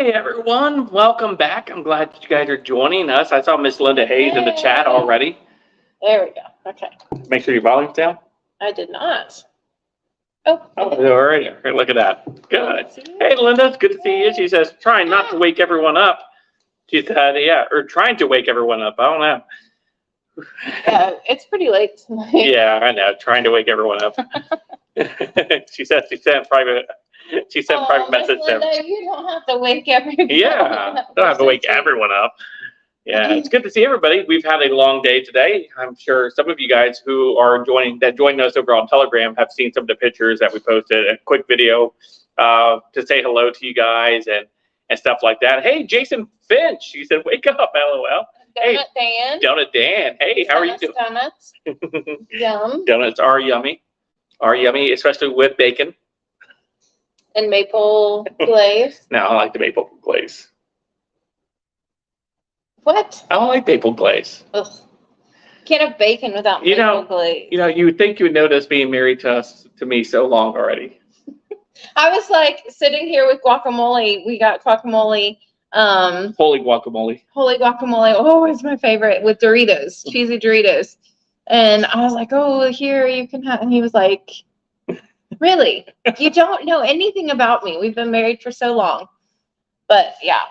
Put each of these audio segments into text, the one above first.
Hey everyone, welcome back. I'm glad that you guys are joining us. I saw Miss Linda Hayes in the chat already. There we go. Okay. Make sure your volume's down. I did not. Oh. Oh, all right. Look at that. Good. Hey Linda, it's good to see you. She says, trying not to wake everyone up. She said, yeah, or trying to wake everyone up. I don't know. Yeah, it's pretty late tonight. Yeah, I know. Trying to wake everyone up. She said she sent private. She sent private message to Linda, you don't have to wake everybody. Yeah, don't have to wake everyone up. Yeah, it's good to see everybody. We've had a long day today. I'm sure some of you guys who are joined us over on Telegram have seen some of the pictures that we posted. A quick video to say hello to you guys and stuff like that. Hey, Jason Finch, he said, "Wake up, LOL." Hey, Dan. Donut Dan. Hey, how are you doing? Donuts. Yum. Donuts are yummy. Are yummy, especially with bacon. And maple glaze. No, I like the maple glaze. What? I don't like maple glaze. Ugh. Can't have bacon without maple glaze. You would think you would notice being married to me so long already. I was like sitting here with guacamole. We got guacamole. Holy guacamole. Holy guacamole. Oh, it's my favorite with Doritos, cheesy Doritos. And I was like, oh, here you can have. And he was like, really? You don't know anything about me. We've been married for so long. But yeah,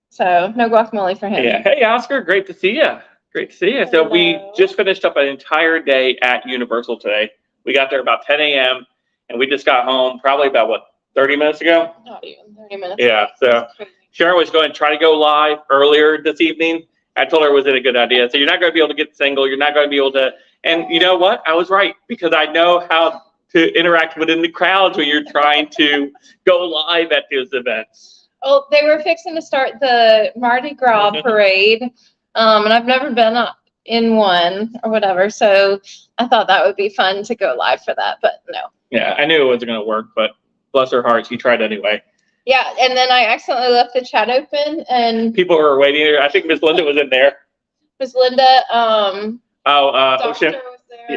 so no guacamole for him. Yeah. Hey, Oscar, great to see you. Great to see you. So we just finished up an entire day at Universal today. We got there about 10 a.m. and we just got home probably about, 30 minutes ago? Not even 30 minutes. Yeah, so Sharon was going to try to go live earlier this evening. I told her it wasn't a good idea. So you're not going to be able to get single. You're not going to be able to, and you know what? I was right because I know how to interact within the crowds when you're trying to go live at those events. Oh, they were fixing to start the Mardi Gras parade, and I've never been in one or whatever, so I thought that would be fun to go live for that, but no. Yeah, I knew it wasn't going to work, but bless her heart, she tried anyway. Yeah, and then I accidentally left the chat open, and people were waiting. I think Miss Linda was in there. Miss Linda,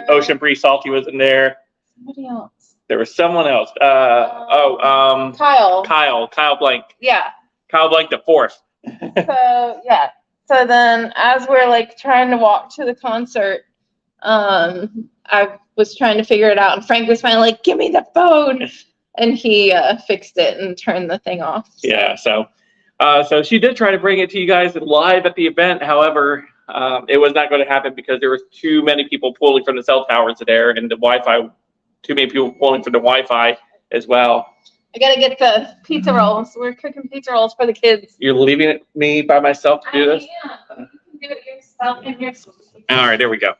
Ocean Breeze Salty was in there. Somebody else. There was someone else. Kyle. Kyle Blank. Yeah. Kyle Blank the fourth. So yeah. So then, as we're like trying to walk to the concert, I was trying to figure it out, and Frank was finally like, "Give me the phone," and he fixed it and turned the thing off. So. Yeah. So she did try to bring it to you guys live at the event. However, it was not going to happen because there was too many people pulling from the cell towers there, and the Wi-Fi. Too many people pulling for the Wi-Fi as well. I gotta get the pizza rolls. We're cooking pizza rolls for the kids. You're leaving me by myself to do this? Yeah. You can do it yourself in your. All right, there we go.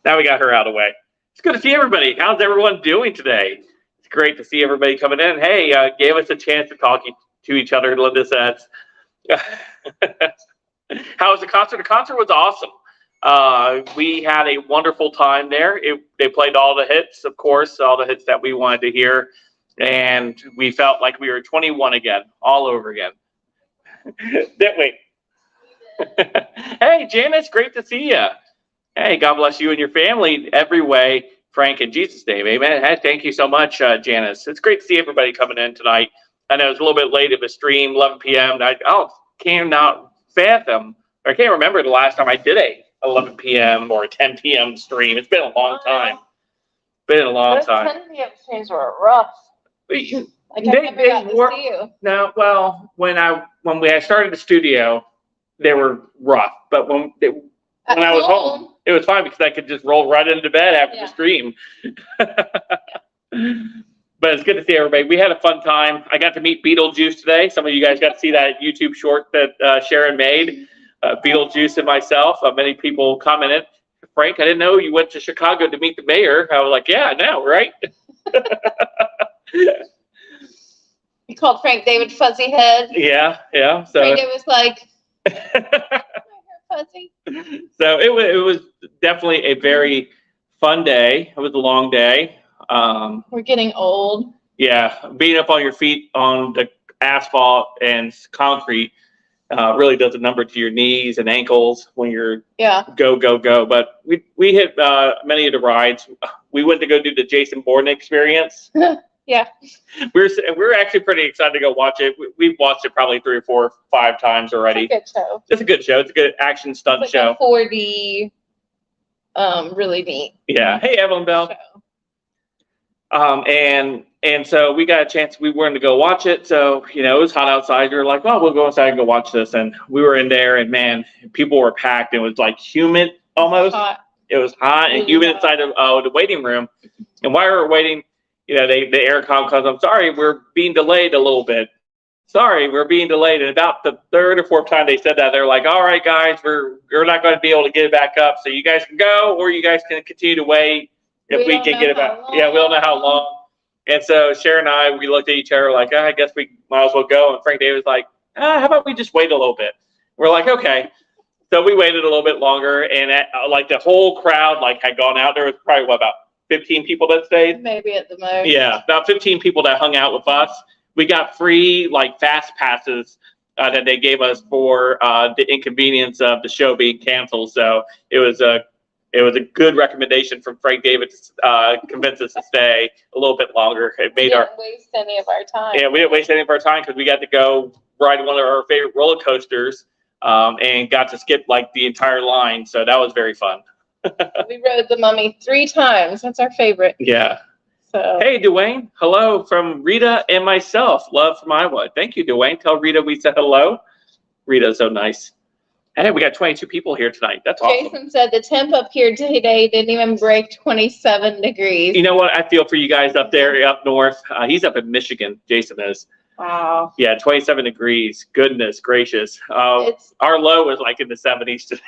Now we got her out of the way. It's good to see everybody. How's everyone doing today? It's great to see everybody coming in. Hey, gave us a chance to talk to each other, Linda says. How was the concert? The concert was awesome. We had a wonderful time there. They played all the hits, of course, all the hits that we wanted to hear. And we felt like we were 21 again, all over again. Didn't we? Hey, Janice, great to see you. Hey, God bless you and your family every way, Frank, in Jesus' name. Amen. Hey, thank you so much, Janice. It's great to see everybody coming in tonight. I know it's a little bit late of a stream, 11 p.m. I cannot fathom, or I can't remember the last time I did a 11 p.m. or 10 p.m. stream. It's been a long time. Been a long time. 10 p.m. streams were rough. Like I never got to see you. No, well, when I started the studio, they were rough. But when I was home, it was fine because I could just roll right into bed after the stream. But it's good to see everybody. We had a fun time. I got to meet Beetlejuice today. Some of you guys got to see that YouTube short that Sharon made. Beetlejuice and myself. Many people commented, Frank, I didn't know you went to Chicago to meet the mayor. I was like, yeah, I know, right? You called Frank David Fuzzy Head. Yeah. So Frank was like, fuzzy. So it was definitely a very fun day. It was a long day. We're getting old. Yeah, being up on your feet on the asphalt and concrete really does a number to your knees and ankles when you're go. But we hit many of the rides. We went to go do the Jason Bourne experience. Yeah. We're actually pretty excited to go watch it. We've watched it probably 3 or 4 or 5 times already. It's a good show. It's a good show. It's a good action stunt It's like show. a 4D, really neat. Yeah. Hey, Evelyn Bell. Show. And so we got a chance. We wanted to go watch it. So it was hot outside. We were like, well, we'll go inside and go watch this. And we were in there, and man, people were packed. It was like humid almost. Hot. It was hot and humid inside of the waiting room. And while we were waiting, the aircom comes. I'm sorry, we're being delayed a little bit. Sorry, we're being delayed. And about the 3rd or 4th time they said that, they're like, all right, guys, we're not going to be able to get it back up. So you guys can go, or you guys can continue to wait if we can get it back. Yeah, we don't know how long. And so Sharon and I, we looked at each other like, I guess we might as well go. And Frank David was like, how about we just wait a little bit? We're like, okay. So we waited a little bit longer, and like the whole crowd had gone out. There was probably about 15 people that stayed. Maybe at the most. Yeah, about 15 people that hung out with us. We got free fast passes that they gave us for the inconvenience of the show being canceled. So it was a good recommendation from Frank David to convince us to stay a little bit longer. It made didn't waste any of our time. Yeah, we didn't waste any of our time because we got to go ride one of our favorite roller coasters and got to skip the entire line. So that was very fun. We rode the Mummy 3 times. That's our favorite. Yeah. So. Hey, Dwayne. Hello from Rita and myself. Love from Iowa. Thank you, Dwayne. Tell Rita we said hello. Rita's so nice. Hey, we got 22 people here tonight. That's awesome. Jason said the temp up here today didn't even break 27 degrees. You know what? I feel for you guys up there, up north. He's up in Michigan. Jason is. Wow. Yeah, 27 degrees. Goodness gracious. Our low was in the 70s today.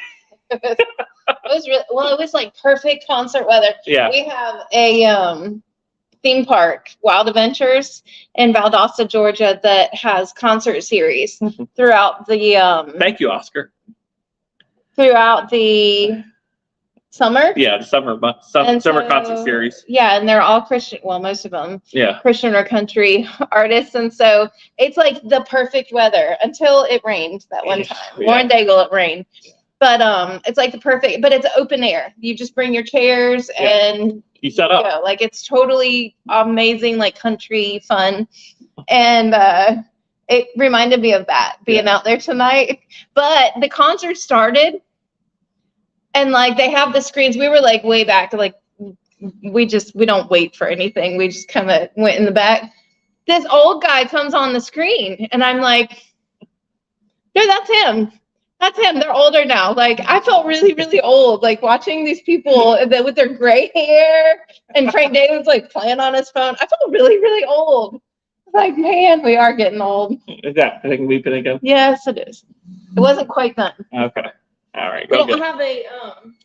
It was really, it was perfect concert weather. Yeah. We have a theme park, Wild Adventures, in Valdosta, Georgia, that has concert series throughout the Thank you, Oscar. Throughout the summer. Yeah, the summer concert series. Yeah, and they're all Christian. Well, most of them. Yeah. Christian or country artists, and so it's the perfect weather until it rained that one time. Yeah. Lauren Daigle, it rained. But it's the perfect, but it's open air. You just bring your chairs and you set up. It's totally amazing, country fun. And it reminded me of that being out there tonight. But the concert started and they have the screens. We were way back, we don't wait for anything. We just kind of went in the back. This old guy comes on the screen and I'm like, no, that's him. That's him. They're older now. I felt really, really old, watching these people with their gray hair, and Frank David's playing on his phone. I felt really, really old. Man, we are getting old. Is that a thing we can think of? Yes, it is. It wasn't quite done. Okay. All right. We Go don't good. have a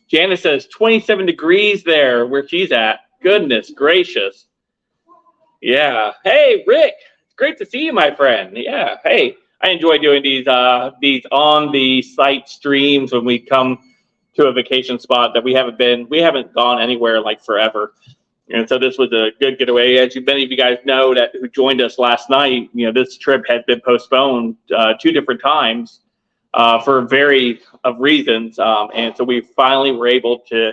Janice says 27 degrees there where she's at. Goodness gracious. Yeah. Hey, Rick. It's great to see you, my friend. Yeah. Hey. I enjoy doing these on the site streams when we come to a vacation spot that we haven't gone anywhere forever. And so this was a good getaway. As many of you guys know who joined us last night, this trip had been postponed 2 different times for reasons. And so we finally were able to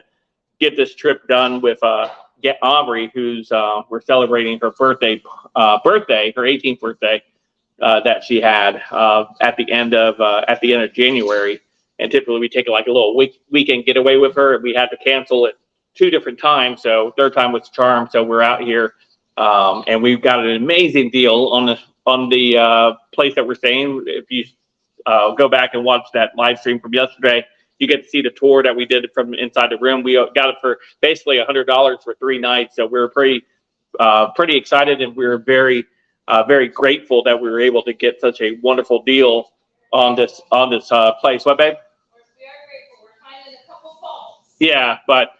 get this trip done with Aubrey, who's we're celebrating her birthday, her 18th birthday. That she had at the end of January, and typically we take a little weekend getaway with her. We had to cancel it 2 different times, so 3rd time was the charm. So we're out here, and we've got an amazing deal on the place that we're staying. If you go back and watch that live stream from yesterday, you get to see the tour that we did from inside the room. We got it for basically $100 for 3 nights, so we were pretty excited, and we were very grateful that we were able to get such a wonderful deal on this place. What, babe? We are grateful. We're finding a couple faults. Yeah, but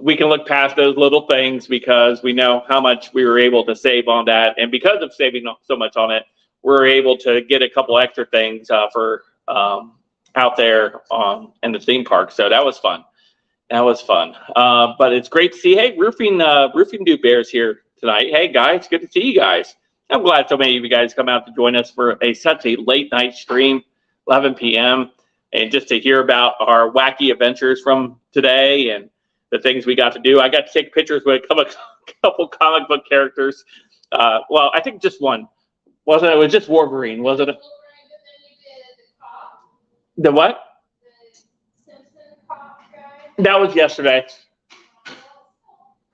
we can look past those little things because we know how much we were able to save on that, and because of saving so much on it, we're able to get a couple extra things for out there in the theme park. So that was fun. But it's great to see. Hey, roofing dude bears here tonight. Hey guys, good to see you guys. I'm glad so many of you guys come out to join us for such a late night stream, 11 p.m. and just to hear about our wacky adventures from today and the things we got to do. I got to take pictures with a couple comic book characters Well, I think just one. Wasn't it? It was just Wolverine, wasn't it? The what? That was yesterday.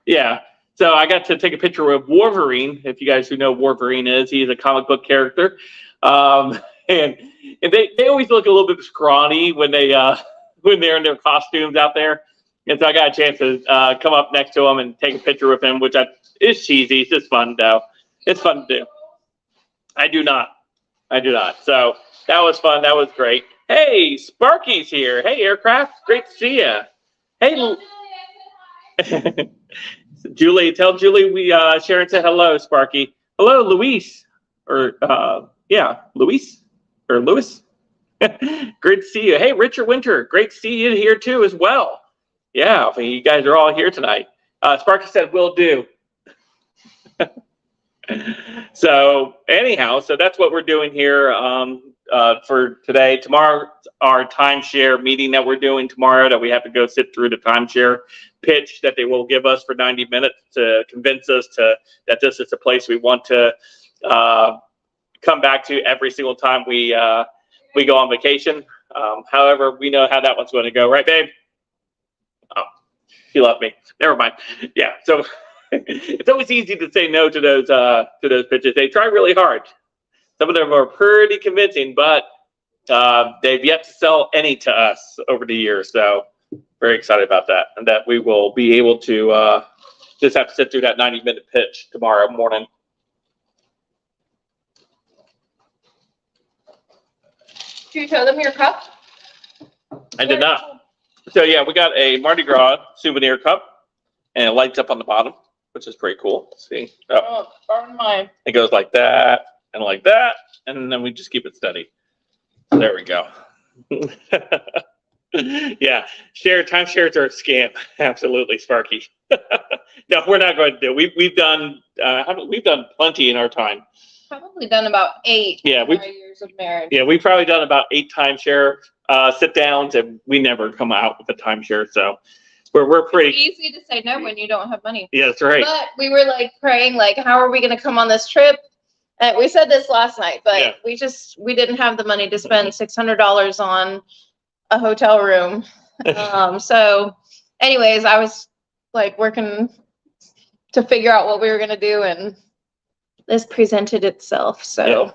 Yeah. So I got to take a picture of Wolverine. If you guys who know Wolverine is, he's a comic book character, and they always look a little bit scrawny when they're in their costumes out there. And so I got a chance to come up next to him and take a picture with him, which is cheesy. It's just fun though. It's fun to do. I do not. So that was fun. That was great. Hey, Sparky's here. Hey, Aircraft. Great to see you. Hey, Julie. Tell Julie Sharon said hello, Sparky. Hello, Luis. Luis or Lewis. Great to see you. Hey, Richard Winter. Great to see you here too as well. Yeah, you guys are all here tonight. Sparky said, "Will do." So anyhow, that's what we're doing here for today. Tomorrow, our timeshare meeting that we're doing tomorrow, that we have to go sit through the timeshare pitch that they will give us for 90 minutes to convince us that this is a place we want to come back to every single time we go on vacation. However, we know how that one's going to go, right, babe? Oh, she left me. Never mind. Yeah. So it's always easy to say no to those pitches. They try really hard. Some of them are pretty convincing, but they've yet to sell any to us over the years. So very excited about that, and that we will be able to just have to sit through that 90-minute pitch tomorrow morning. Did you show them your cup? I did not. So yeah, we got a Mardi Gras souvenir cup, and it lights up on the bottom, which is pretty cool. See, Burn mine. It goes like that and like that, and then we just keep it steady. There we go. Yeah, timeshares are a scam. Absolutely, Sparky. No, we're not going to do. We've done plenty in our time. Probably done about 8. Yeah, years of marriage. Yeah, we've probably done about 8 timeshare sit downs, and we never come out with a timeshare. So we're pretty It's easy to say no when you don't have money. Yeah, that's right. But we were like praying, like, how are we going to come on this trip? And we said this last night, but Yeah. we didn't have the money to spend $600 on a hotel room. So anyways, I was like working to figure out what we were going to do, and this presented itself. So Yeah.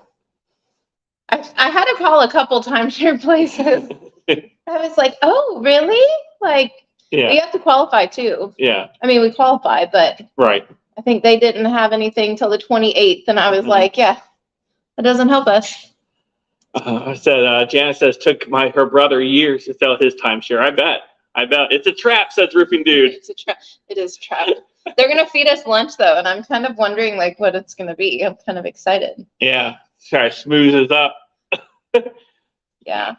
I had to call a couple timeshare places. I was like, oh, really? Like, Yeah, you have to qualify too. yeah, I mean, we qualify, but right. I think they didn't have anything till the 28th. And I was Mhm. like, yeah, that doesn't help us. I said, Janice says, took her brother years to sell his timeshare. I bet. It's a trap, says Roofing Dude. It's a trap. It is a trap. They're going to feed us lunch though. And I'm kind of wondering like what it's going to be. I'm kind of excited. Yeah, try to smooth us up. Yeah.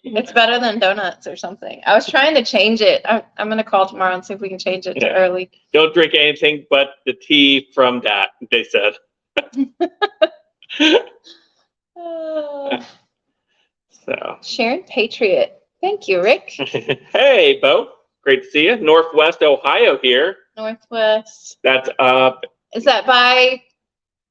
It's better than donuts or something. I was trying to change it. I'm going to call tomorrow and see if we can change it to Yeah. early. Don't drink anything but the tea from that, they said. So, Sharon Patriot. Thank you, Rick. hey, Bo. Great to see you. Northwest Ohio here. Northwest. That's Is that by?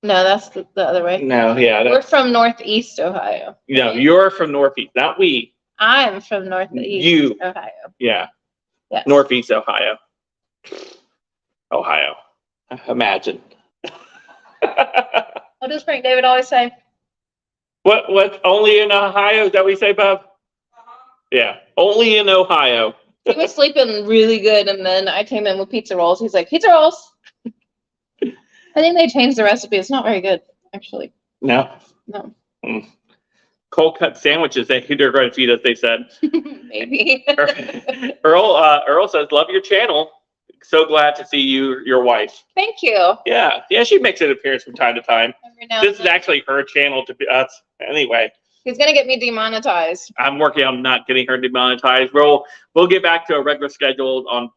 No, that's the other way. no, yeah. We're from Northeast Ohio. No, you're from Northeast, not we. I'm from Northeast You. Ohio. Yeah, Yes. Northeast Ohio. Ohio. Imagine. What does Frank David always say? What? Only in Ohio? Is that what you say, Bob? Yeah, only in Ohio. He was sleeping really good, and then I came in with pizza rolls. He's like, pizza rolls. I think they changed the recipe. It's not very good, actually. No. No. Cold cut sandwiches. They're going to feed us. They said. Maybe. Earl says, "Love your channel. So glad to see your wife." Thank you. Yeah, she makes an appearance from time to time. Every now This and is then. actually her channel to be us. Anyway, He's gonna get me demonetized. I'm working on not getting her demonetized. We'll get back to a regular schedule on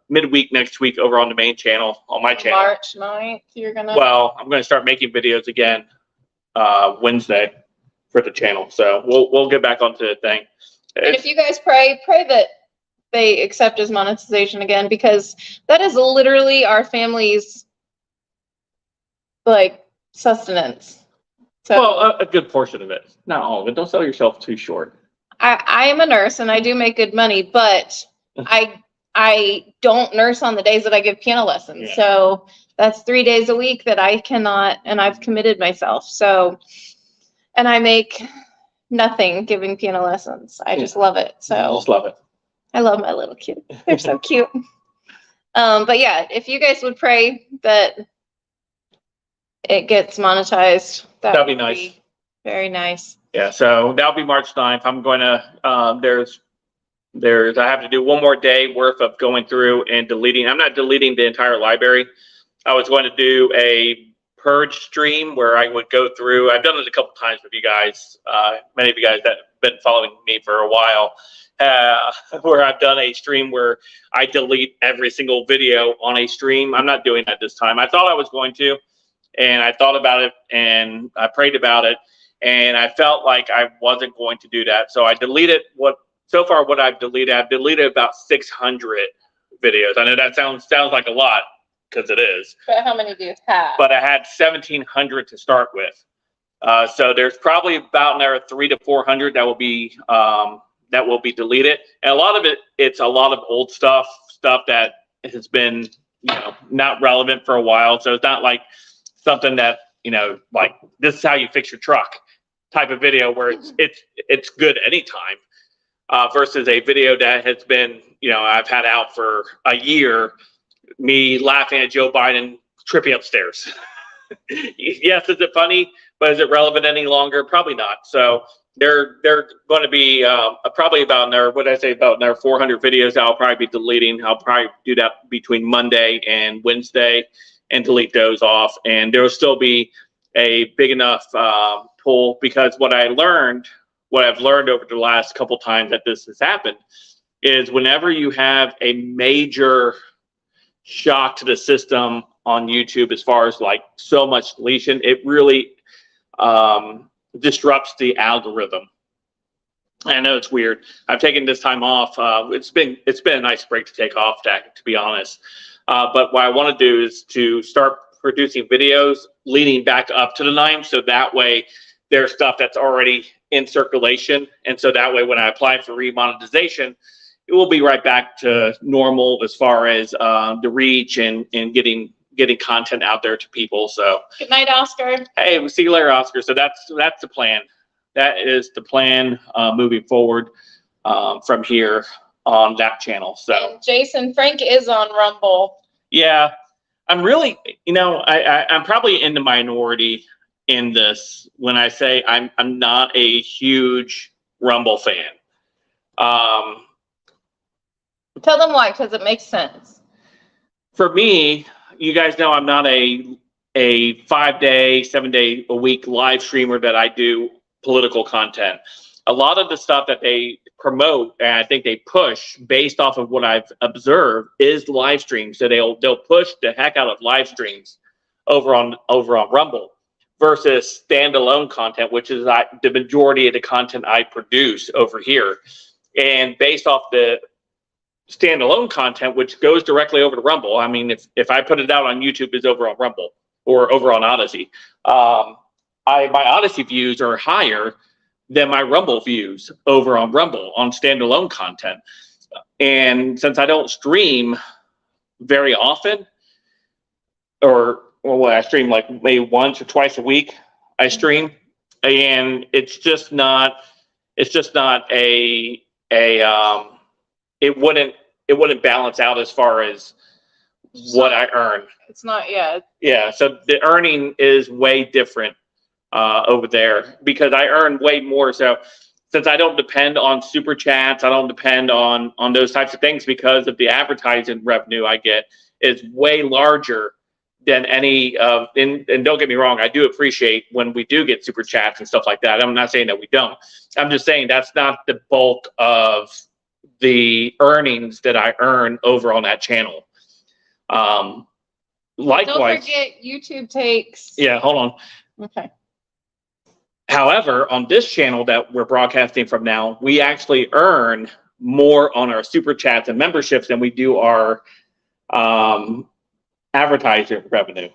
midweek next week over on the main channel, on my channel. March 9th, you're gonna. Well, I'm going to start making videos again Wednesday for the channel. So we'll get back onto the thing. And if you guys pray that they accept his monetization again, because that is literally our family's like sustenance. So Well, a good portion of it, not all of it. Don't sell yourself too short. I am a nurse and I do make good money, but I don't nurse on the days that I give piano lessons. Yeah. So that's 3 days a week that I cannot, and I've committed myself. So, and I make nothing giving piano lessons. I just love it. I So just love it. I love my little kid. They're so cute. But yeah, if you guys would pray that it gets monetized, that That'd be would nice. very nice. Yeah, so that'll be March 9th. I'm going to, I have to do one more day worth of going through and deleting. I'm not deleting the entire library. I was going to do a purge stream where I would go through. I've done it a couple times with you guys, many of you guys that have been following me for a while, where I've done a stream where I delete every single video on a stream. I'm not doing that this time. I thought I was going to, and I thought about it and I prayed about it, and I felt like I wasn't going to do that. So I deleted what I've deleted about 600 videos. I know that sounds like a lot, because it is. But how many do you have? But I had 1,700 to start with. So there's probably about another 300 to 400 that will be deleted. And a lot of it's a lot of old stuff that has been, not relevant for a while. So it's not like something that, like this is how you fix your truck type of video where it's good anytime. Versus a video that has been, I've had out for a year, me laughing at Joe Biden tripping upstairs. Yes, is it funny? But is it relevant any longer? Probably not. So they're going to be probably about another 400 videos that I'll probably be deleting. I'll probably do that between Monday and Wednesday and delete those off. And there will still be a big enough pool, because what I've learned over the last couple times that this has happened is whenever you have a major shock to the system on YouTube, as far as like so much deletion, it really disrupts the algorithm. I know it's weird. I've taken this time off. It's been a nice break to take off, to be honest. But what I want to do is to start producing videos leading back up to the 9th, so that way there's stuff that's already in circulation, and so that way when I apply for remonetization, it will be right back to normal as far as the reach and getting content out there to people. So good night, Oscar. Hey, we'll see you later, Oscar. So that's the plan. That is the plan moving forward from here on that channel. So and Jason Frank is on Rumble. Yeah, I'm really, I'm probably in the minority in this when I say I'm not a huge Rumble fan. Tell them why, because it makes sense. For me, you guys know I'm not a 5-day, 7-day a week live streamer that I do political content. A lot of the stuff that they promote and I think they push based off of what I've observed is live streams. So they'll push the heck out of live streams over on Rumble versus standalone content, which is the majority of the content I produce over here. And based off the standalone content, which goes directly over to Rumble. I mean, if I put it out on YouTube, it's over on Rumble or over on Odyssey. My Odyssey views are higher than my Rumble views over on Rumble on standalone content. And since I don't stream very often, I stream like maybe once or twice a week, I stream, and it's just not it wouldn't balance out as far as what I earn. It's not yet. Yeah, so the earning is way different over there because I earn way more. So since I don't depend on super chats, I don't depend on those types of things because of the advertising revenue I get is way larger than any of, and don't get me wrong, I do appreciate when we do get super chats and stuff like that. I'm not saying that we don't. I'm just saying that's not the bulk of the earnings that I earn over on that channel. Likewise. Don't forget YouTube takes. Yeah, hold on. Okay. However, on this channel that we're broadcasting from now, we actually earn more on our super chats and memberships than we do our advertising revenue.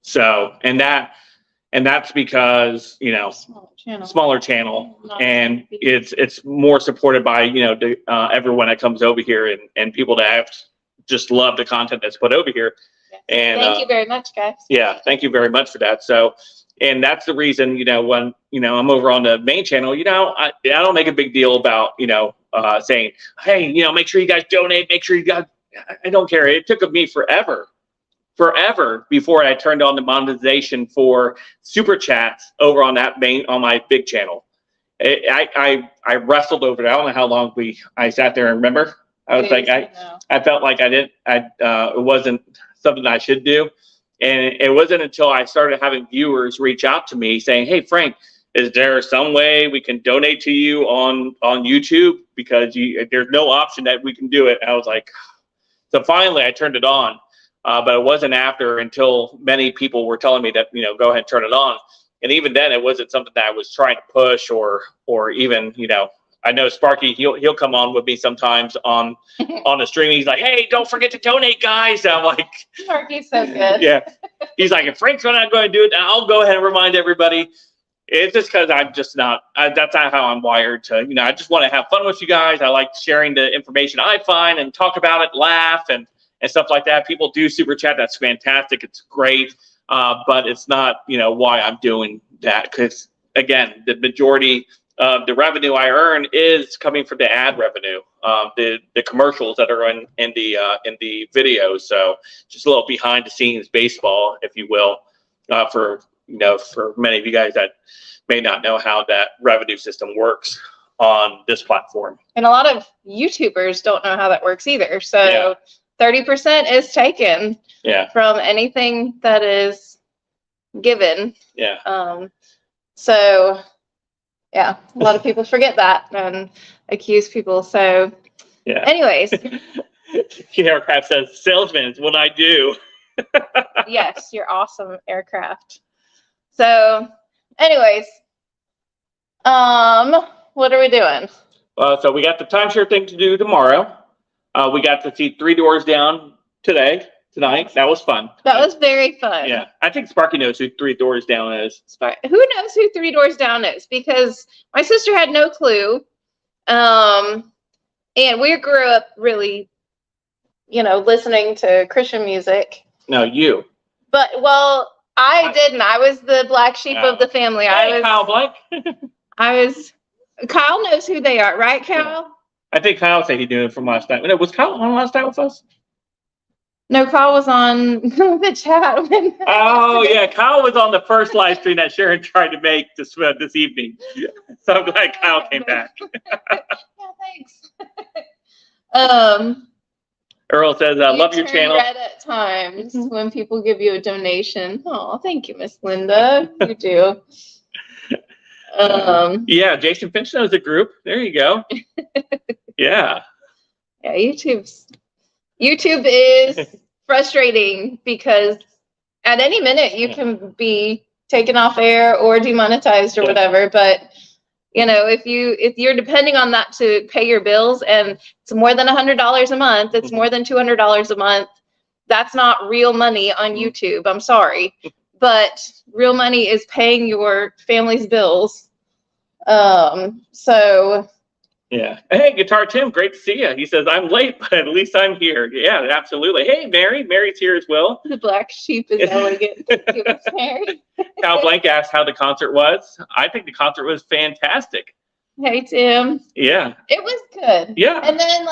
So, and that's because, smaller channel, and it's more supported by, everyone that comes over here and people that have just love the content that's put over here. And thank you very much, guys. Yeah, thank you very much for that. So, and that's the reason, when, I'm over on the main channel, I don't make a big deal about, saying, hey, make sure you guys donate, make sure you guys, I don't care. It took me forever before I turned on the monetization for super chats over on on my big channel. I wrestled over it. I don't know how long I sat there and remember. I was like, I felt like it wasn't something I should do. And it wasn't until I started having viewers reach out to me saying, hey, Frank, is there some way we can donate to you on YouTube? Because there's no option that we can do it. And I was like, so finally I turned it on. But it wasn't until many people were telling me that, go ahead and turn it on. And even then, it wasn't something that I was trying to push or even, I know Sparky, he'll come on with me sometimes on the stream. He's like, hey, don't forget to donate, guys. And I'm like, Sparky's so good. Yeah. He's like, if Frank's not going to do it, I'll go ahead and remind everybody. It's just because I'm just not, that's not how I'm wired to, I just want to have fun with you guys. I like sharing the information I find and talk about it, laugh and stuff like that. People do super chat. That's fantastic. It's great. But it's not, why I'm doing that. Because again, the majority of the revenue I earn is coming from the ad revenue, the commercials that are in the videos. So just a little behind the scenes baseball, if you will, for many of you guys that may not know how that revenue system works on this platform. And a lot of YouTubers don't know how that works either. So. Yeah. 30% is taken from anything that is given. Yeah. So, yeah, a lot of people forget that and accuse people. So, yeah. Anyways. Aircraft says, salesman is what I do. Yes, you're awesome, Aircraft. So, anyways, what are we doing? So we got the timeshare thing to do tomorrow. We got to see Three Doors Down tonight. That was fun. That was very fun. Yeah. I think Sparky knows who Three Doors Down is. Who knows who Three Doors Down is? Because my sister had no clue. And we grew up really, listening to Christian music. No, you. But, I didn't. I was the black sheep of the family. Hey, Kyle Blank. Kyle knows who they are, right, Kyle? Yeah. I think Kyle said he knew it from last night. Was Kyle on last night with us? No, Kyle was on the chat. Oh, yeah. Kyle was on the first live stream that Sharon tried to make this evening. So I'm glad Kyle came back. Yeah, thanks. Earl says, I love your channel. Red at times when people give you a donation. Oh, thank you, Miss Linda. You do. Yeah, Jason Finch knows the group. There you go. Yeah. Yeah, YouTube is frustrating because at any minute you can be taken off air or demonetized or whatever. But if you're depending on that to pay your bills, and it's more than $100 a month, it's more than $200 a month. That's not real money on YouTube. I'm sorry. But real money is paying your family's bills. So. Yeah. Hey, Guitar Tim, great to see you. He says, I'm late, but at least I'm here. Yeah, absolutely. Hey, Mary. Mary's here as well. The black sheep is elegant. Thank you, Mary. Kyle Blank asked how the concert was. I think the concert was fantastic. Hey, Tim. Yeah. It was good. Yeah. And then,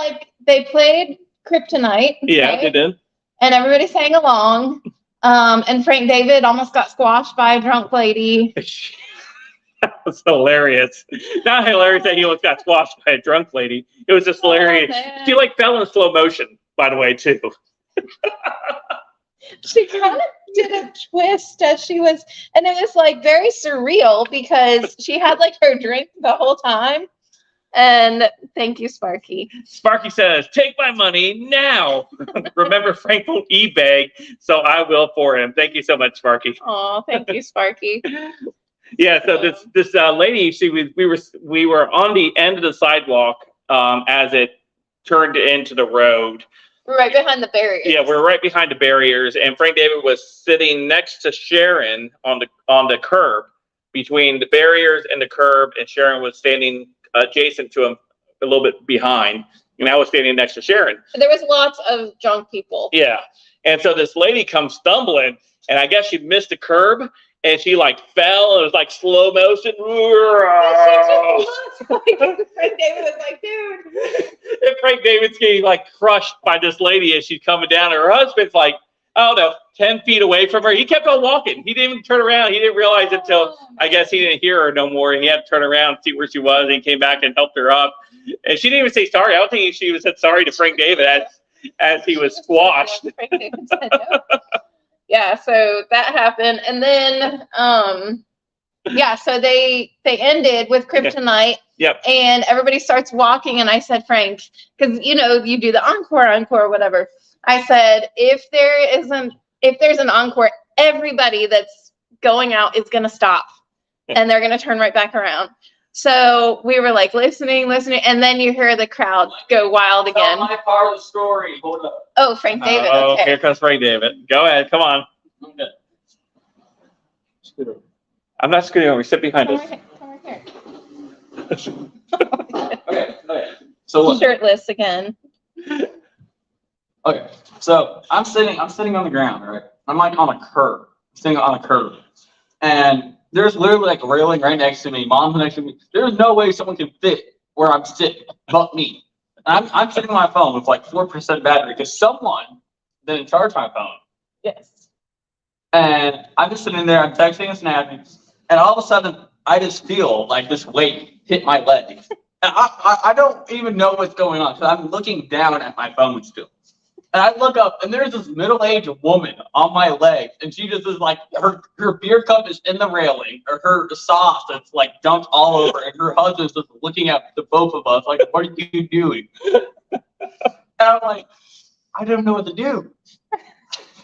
they played Kryptonite. Yeah, they did. And everybody sang along. And Frank David almost got squashed by a drunk lady. That was hilarious. Not hilarious that he almost got squashed by a drunk lady. It was just hilarious. Man. She fell in slow motion, by the way, too. She kind of did a twist as she was, and it was very surreal because she had her drink the whole time. And thank you, Sparky. Sparky says, take my money now. Remember, Frank won't eBay, so I will for him. Thank you so much, Sparky. Oh, thank you, Sparky. Yeah, so this lady, we were on the end of the sidewalk as it turned into the road, We're right behind the barriers. Yeah, we're right behind the barriers, and Frank David was sitting next to Sharon on the curb between the barriers and the curb, and Sharon was standing adjacent to him, a little bit behind, and I was standing next to Sharon. There was lots of drunk people. Yeah, and so this lady comes stumbling, and I guess she missed the curb, and she like fell. It was like slow motion. Frank David was like, dude. And Frank David's getting like crushed by this lady as she's coming down. Her husband's like, I don't know, 10 feet away from her. He kept on walking. He didn't even turn around. He didn't realize it until I guess he didn't hear her no more. And he had to turn around and see where she was. And he came back and helped her up. And she didn't even say sorry. I don't think she even said sorry to Frank David as he was squashed. Frank David said no. Yeah, so that happened. And then so they ended with Kryptonite. Yep. And everybody starts walking, and I said, Frank, because you do the encore, whatever. I said, if there's an encore, everybody that's going out is gonna stop, and they're gonna turn right back around. So we were like listening, and then you hear the crowd go wild again. My part of the story. Hold up. Oh, Frank David. Oh, okay. Here comes Frank David. Go ahead. Come on. Okay. Scooter. I'm not scooting over. Sit behind Come us. right here. Okay. So look. Shirtless again. Okay. So I'm sitting on the ground, right? I'm like on a curb. Sitting on a curb. And there's literally like a railing right next to me. Mom's next to me. There's no way someone can fit where I'm sitting but me. I'm sitting on my phone with like 4% battery because someone didn't charge my phone. Yes. And I'm just sitting there, I'm texting and snapping, and all of a sudden I just feel like this weight hit my leg. And I don't even know what's going on because I'm looking down at my phone still. And I look up, and there's this middle-aged woman on my leg, and she just is like, her beer cup is in the railing, or her sauce that's like dumped all over, and her husband's just looking at the both of us like, what are you doing? And I'm like, I don't know what to do.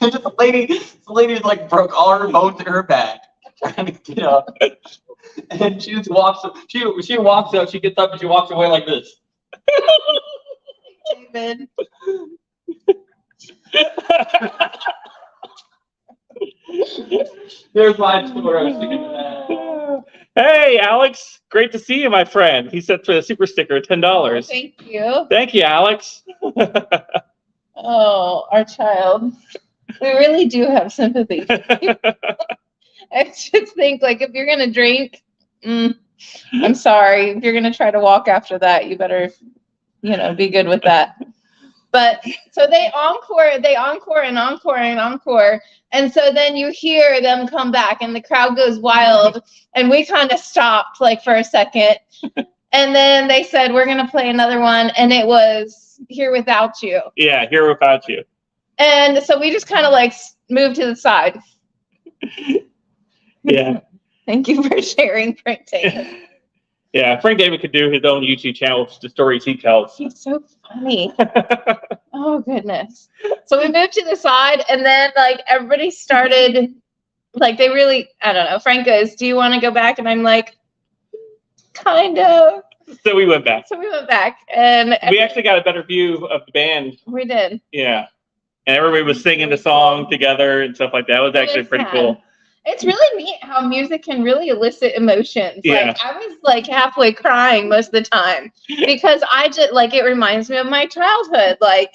And the lady like broke all her bones in her back, trying to get up. And she just walks up, she gets up and she walks away like this. David. There's my story. I was thinking of that. Hey, Alex. Great to see you, my friend. He sent for the super sticker, $10. Thank you. Thank you, Alex. Oh, our child. We really do have sympathy. I just think, like, if you're going to drink, I'm sorry. If you're going to try to walk after that, you better, be good with that. But so they encore. And so then you hear them come back and the crowd goes wild. And we kind of stopped like for a second. And then they said, we're going to play another one. And it was Here Without You. Yeah, Here Without You. And so we just kind of like moved to the side. Yeah. Thank you for sharing, Frank David. Yeah, Frank David could do his own YouTube channel with the stories he tells. He's so funny. Oh, goodness. So we moved to the side, and then, like, everybody started, like, they really, I don't know. Frank goes, do you want to go back? And I'm like, kind of. So we went back. And we actually got a better view of the band. We did. Yeah. And everybody was singing the song together and stuff like that. It was actually pretty cool. It's really neat how music can really elicit emotions. Yeah. Like, I was like halfway crying most of the time because I just like, it reminds me of my childhood. Like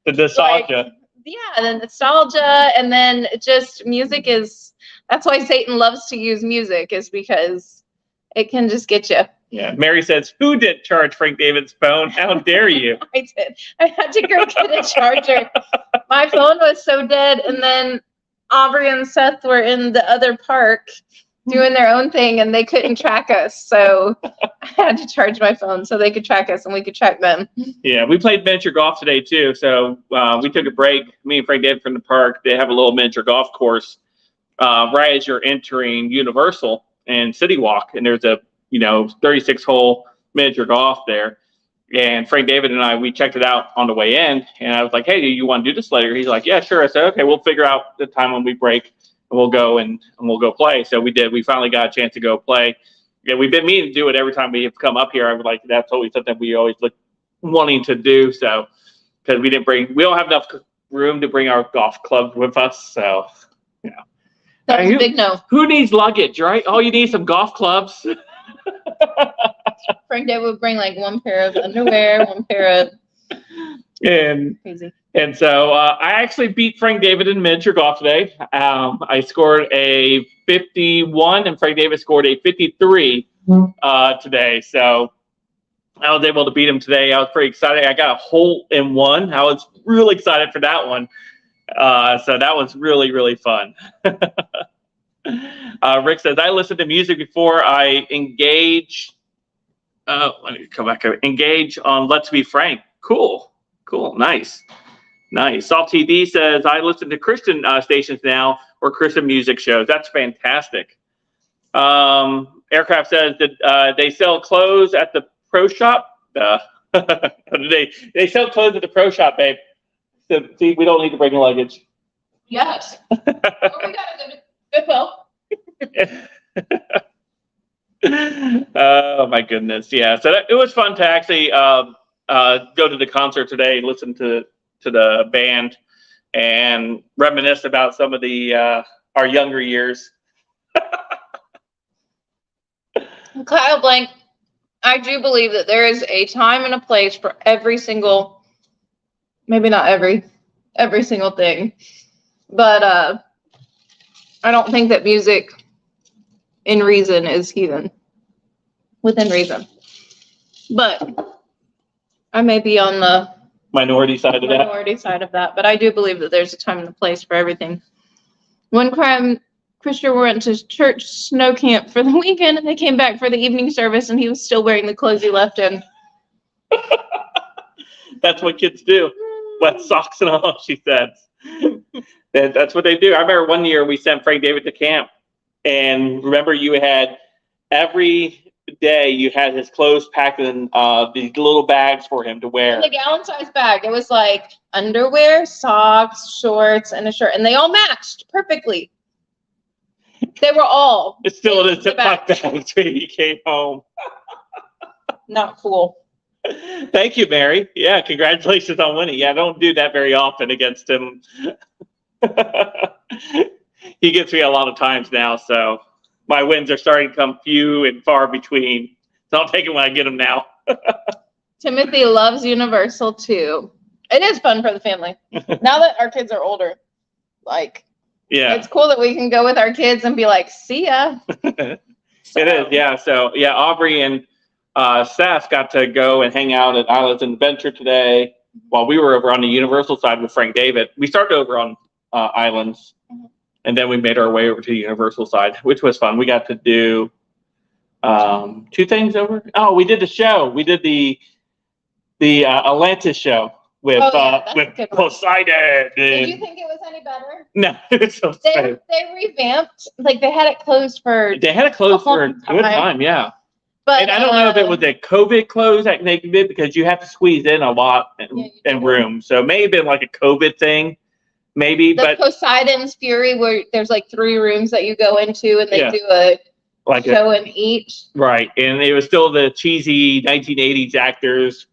the nostalgia. The nostalgia. And then just music that's why Satan loves to use music, is because it can just get you. Yeah. Mary says, who did charge Frank David's phone? How dare you? I did. I had to go get a charger. My phone was so dead. And then Aubrey and Seth were in the other park doing their own thing, and they couldn't track us. So I had to charge my phone so they could track us and we could track them. Yeah, we played miniature golf today too. So we took a break. Me and Frank David from the park. They have a little miniature golf course right as you're entering Universal and City Walk, and there's a 36-hole miniature golf there. And Frank David and I, we checked it out on the way in, and I was like, hey, do you want to do this later? He's like, yeah, sure. I said, okay, we'll figure out the time when we break, and we'll go and we'll go play. So we did. We finally got a chance to go play. Yeah, we've been meaning to do it every time we have come up here. I would like, that's always something we always look wanting to do. So because we don't have enough room to bring our golf clubs with us. So, That was Hey, a big no. who needs luggage, right? All you need is some golf clubs. Frank David would bring like one pair of underwear, one pair of And crazy. so I actually beat Frank David in miniature golf today. I scored a 51, and Frank David scored a 53 today. So I was able to beat him today. I was pretty excited. I got a hole in one. I was really excited for that one. So that was really, really fun. Rick says, I listen to music before I engage. Let me come back. Engage on Let's Be Frank. Cool. Nice. Salt TD says, I listen to Christian stations now or Christian music shows. That's fantastic. Aircraft says that they sell clothes at the pro shop. They sell clothes at the pro shop, babe. So, see, we don't need to bring luggage. Yes. Oh, we gotta go to Goodwill. Oh my goodness, yeah. So it was fun to actually go to the concert today, listen to the band, and reminisce about some of the our younger years. Kyle Blank, I do believe that there is a time and a place for every single, maybe not every single thing, but I don't think that music in reason is even within reason. But I may be on the Minority side of that. minority side of that, but I do believe that there's a time and a place for everything. One time, Christian went to church snow camp for the weekend, and they came back for the evening service, and he was still wearing the clothes he left in. That's what kids do. Wet socks and all, she said. That's what they do. I remember one year we sent Frank David to camp, and remember you had every day you had his clothes packed in these little bags for him to wear. In the gallon-sized bag, it was like underwear, socks, shorts, and a shirt, and they all matched perfectly. They were all It's still in the his Ziploc bag when he came home. not cool. Thank you, Mary. Yeah, congratulations on winning. Yeah, I don't do that very often against him. He gets me a lot of times now, so my wins are starting to come few and far between. So I'll take it when I get them now. Timothy loves Universal too. It is fun for the family. Now that our kids are older, like, Yeah, it's cool that we can go with our kids and be like, see ya. it is. Yeah, so yeah, Aubrey and Seth got to go and hang out at Islands Adventure today while we were over on the Universal side with Frank David. We started over on Islands, and then we made our way over to the Universal side, which was fun. We got to do two things over. Oh, we did the show. We did the Atlantis show with that's a with good one. Poseidon. Did you think it was any better? No, it's so sad. They revamped, like they had it closed for, They had it closed for a long good time. time, yeah. but And I don't know if it was a COVID close that they did because you have to squeeze in a lot Yeah, you in do. room. So it may have been like a COVID thing, maybe, the but Poseidon's Fury, where there's like 3 rooms that you go into and they Yeah. do a like show in each. right. And it was still the cheesy 1980s actors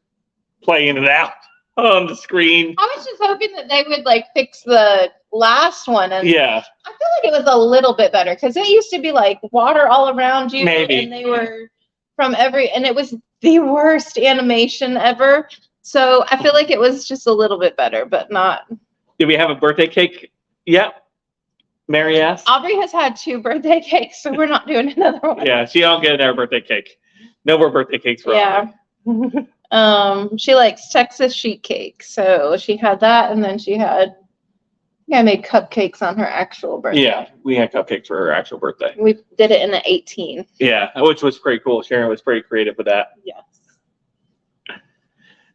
playing it out on the screen. I was just hoping that they would like fix the last one, and Yeah, I feel like it was a little bit better because it used to be like water all around you, Maybe. and they were from and it was the worst animation ever. So I feel like it was just a little bit better, but not. did we have a birthday cake yet? Mary asked. Aubrey has had 2 birthday cakes, so we're not doing another one. Yeah, she don't get another birthday cake. No more birthday cakes for Yeah. Aubrey. She likes Texas sheet cake, so she had that, and then she had. I think I made cupcakes on her actual birthday. Yeah, we had cupcakes for her actual birthday. We did it in the 18. Yeah, which was pretty cool. Sharon was pretty creative with that. Yes.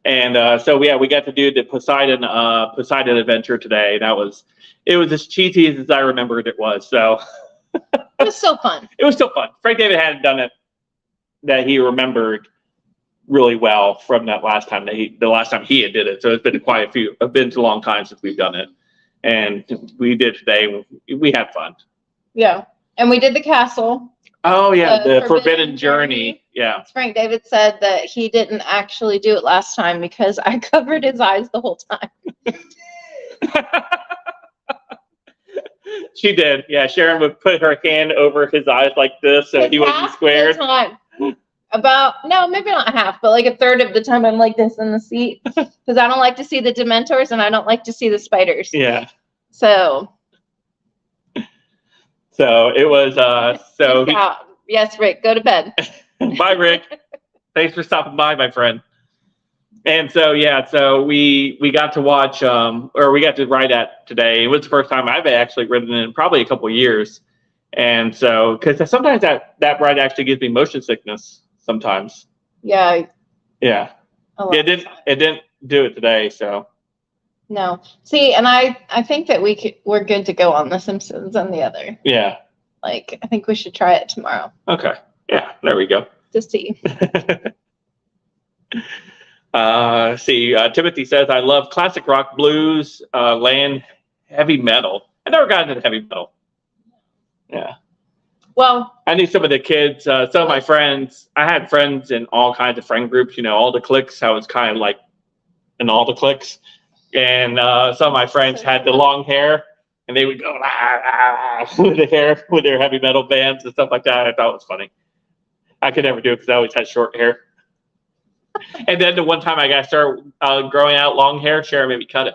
And so yeah, we got to do the Poseidon adventure today. It was as cheesy as I remembered it was. So It was so fun. it was still fun. Frank David hadn't done it that he remembered really well from that last time the last time he had did it. So it's been quite a few. It's been a long time since we've done it, and we did today. We had fun. Yeah. And we did the castle. Oh yeah, The the Forbidden Forbidden Journey. Journey. Yeah. Frank David said that he didn't actually do it last time because I covered his eyes the whole time. She did. Yeah, Sharon would put her hand over his eyes like this so he wouldn't be Half the squared. time. No, maybe not half, but like a third of the time I'm like this in the seat because I don't like to see the Dementors and I don't like to see the spiders. Yeah. So So it was yes, Rick, go to bed. bye, Rick. Thanks for stopping by, my friend. And so so we got to watch or we got to ride that today. It was the first time I've actually ridden in probably a couple of years. And so because sometimes that ride actually gives me motion sickness sometimes. Yeah. Yeah. It didn't do it today, so No. See, and I think that we're good to go on The Simpsons and the other. yeah. Like, I think we should try it tomorrow Okay. Yeah, there we go. to see. Timothy says, I love classic rock, blues, land, heavy metal. I never got into heavy metal. Yeah. Well, I knew some of the kids, some of my friends, I had friends in all kinds of friend groups, all the cliques. I was kind of like in all the cliques. And some of my friends had the long hair and they would go with the hair, with their heavy metal bands and stuff like that. I thought it was funny. I could never do it because I always had short hair. And then the one time I got started growing out long hair, Sharon made me cut it.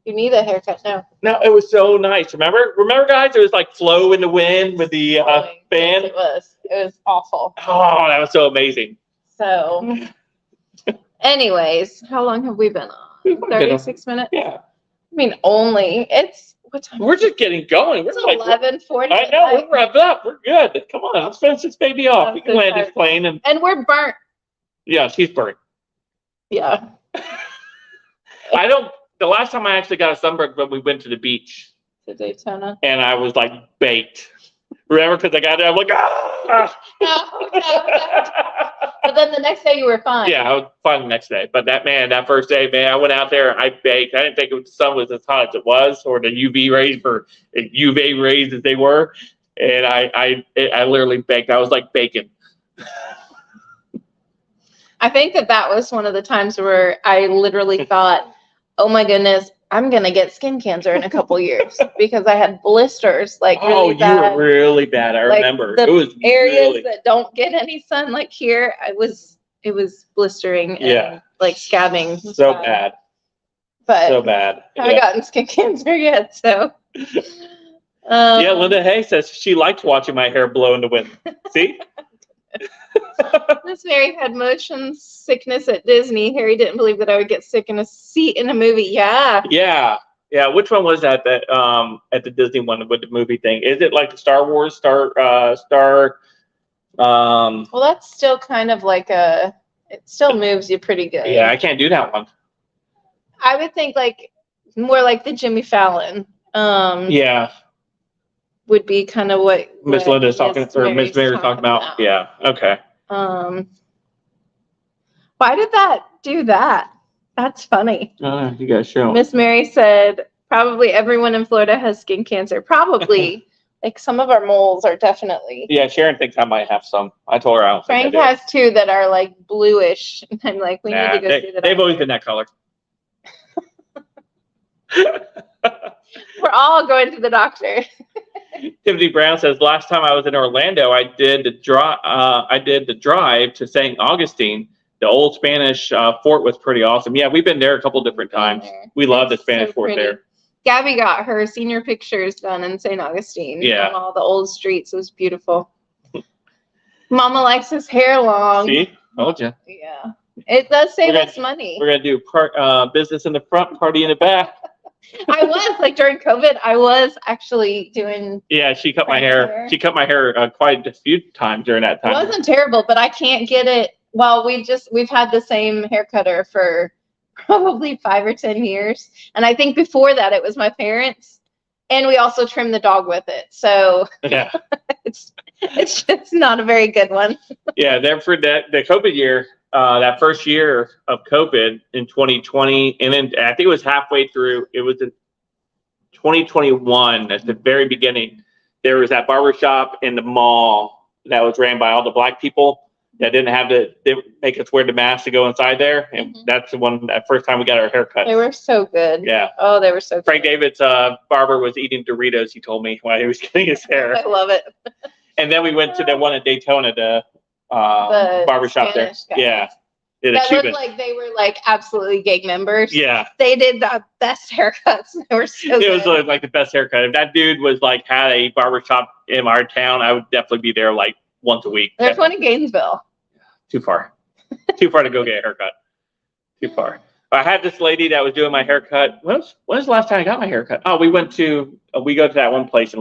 you need a haircut now. No, it was so nice. Remember, guys? It was like flow in the wind with the band. Yes, it was awful. Oh, that was so amazing. So, anyways, how long have we been on? We've been on- 36 minutes? Yeah, I mean, it's, what time? we're just getting going. We're It's like, 11:40. I know, we're wrapped up. We're good. Come on, let's finish this baby off. I'm We can so land tired. this plane and And we're burnt. yeah, she's burnt. Yeah. The last time I actually got a sunburn when we went to the beach To Daytona. and I was like baked. Remember, because I got there, I'm like, ah. But then the next day you were fine. Yeah, I was fine the next day. But that first day, man, I went out there and I baked. I didn't think the sun was as hot as it was, or the UV rays as they were. And I literally baked. I was like bacon. I think that was one of the times where I literally thought, oh my goodness, I'm going to get skin cancer in a couple years because I had blisters, like really You bad. were really bad. I Like, remember. the It was areas really, that don't get any sun, like here, it was blistering and Yeah. like scabbing. It was so bad. But So bad. I haven't gotten skin cancer yet, so. Yeah, Linda Hay says she liked watching my hair blow in the wind. See? Miss Mary had motion sickness at Disney. Harry didn't believe that I would get sick in a seat in a movie. Yeah. Yeah. Yeah. Which one was that at the Disney one with the movie thing? Is it like the Star Wars Well, that's still kind of like it still moves you pretty good. yeah, I can't do that one. I would think like more like the Jimmy Fallon. Yeah. Would be kind of what Miss Linda's talking, Miss or Miss Mary's Mary's talking about. Yeah. Okay. Why did that do that? That's funny. You guys show. Miss Mary said probably everyone in Florida has skin cancer. Probably. Like some of our moles are definitely. Yeah, Sharon thinks I might have some. I told her I don't Frank think I has two that are like bluish. And I'm like, we do. need to go see that. They've always been that color. We're all going to the doctor. Timothy Brown says, last time I was in Orlando, I did the drive to St. Augustine. The old Spanish fort was pretty awesome. Yeah, we've been there a couple different times. We love the It's Spanish so fort pretty. there. Gabby got her senior pictures done in St. Augustine. Yeah. On all the old streets. It was beautiful. Mama likes his hair long. See? Told you. Yeah. It does save We're gonna- us money. We're going to do business in the front, party in the back. I was like during COVID, I was actually doing. Yeah, she cut my Frank's hair. hair. She cut my hair quite a few times during that It time. wasn't terrible, but I can't get it. Well, we've had the same hair cutter for probably 5 or 10 years, and I think before that it was my parents, and we also trimmed the dog with it. So Yeah. it's just not a very good one. Yeah, then for the COVID year, that first year of COVID in 2020, and then I think it was halfway through, it was in 2021 at the very beginning, there was that barbershop in the mall that was ran by all the black people that didn't have to make us wear the mask to go inside there. And that's the one, that first time we got our haircut. They were so good. Yeah. Oh, they were so good. Frank David's barber was eating Doritos, he told me, while he was getting his hair. I love it. And then we went to the one in Daytona, the barbershop there. Spanish guy. Yeah. Yeah, the That Cuban. looked like they were like absolutely gang members. Yeah. They did the best haircuts. They were so It good. was like the best haircut. If that dude was like had a barbershop in our town, I would definitely be there like once a week. There's one in Gainesville. Too far. Too far to go get a haircut. Too far. I had this lady that was doing my haircut. When was the last time I got my haircut? Oh, we go to that one place in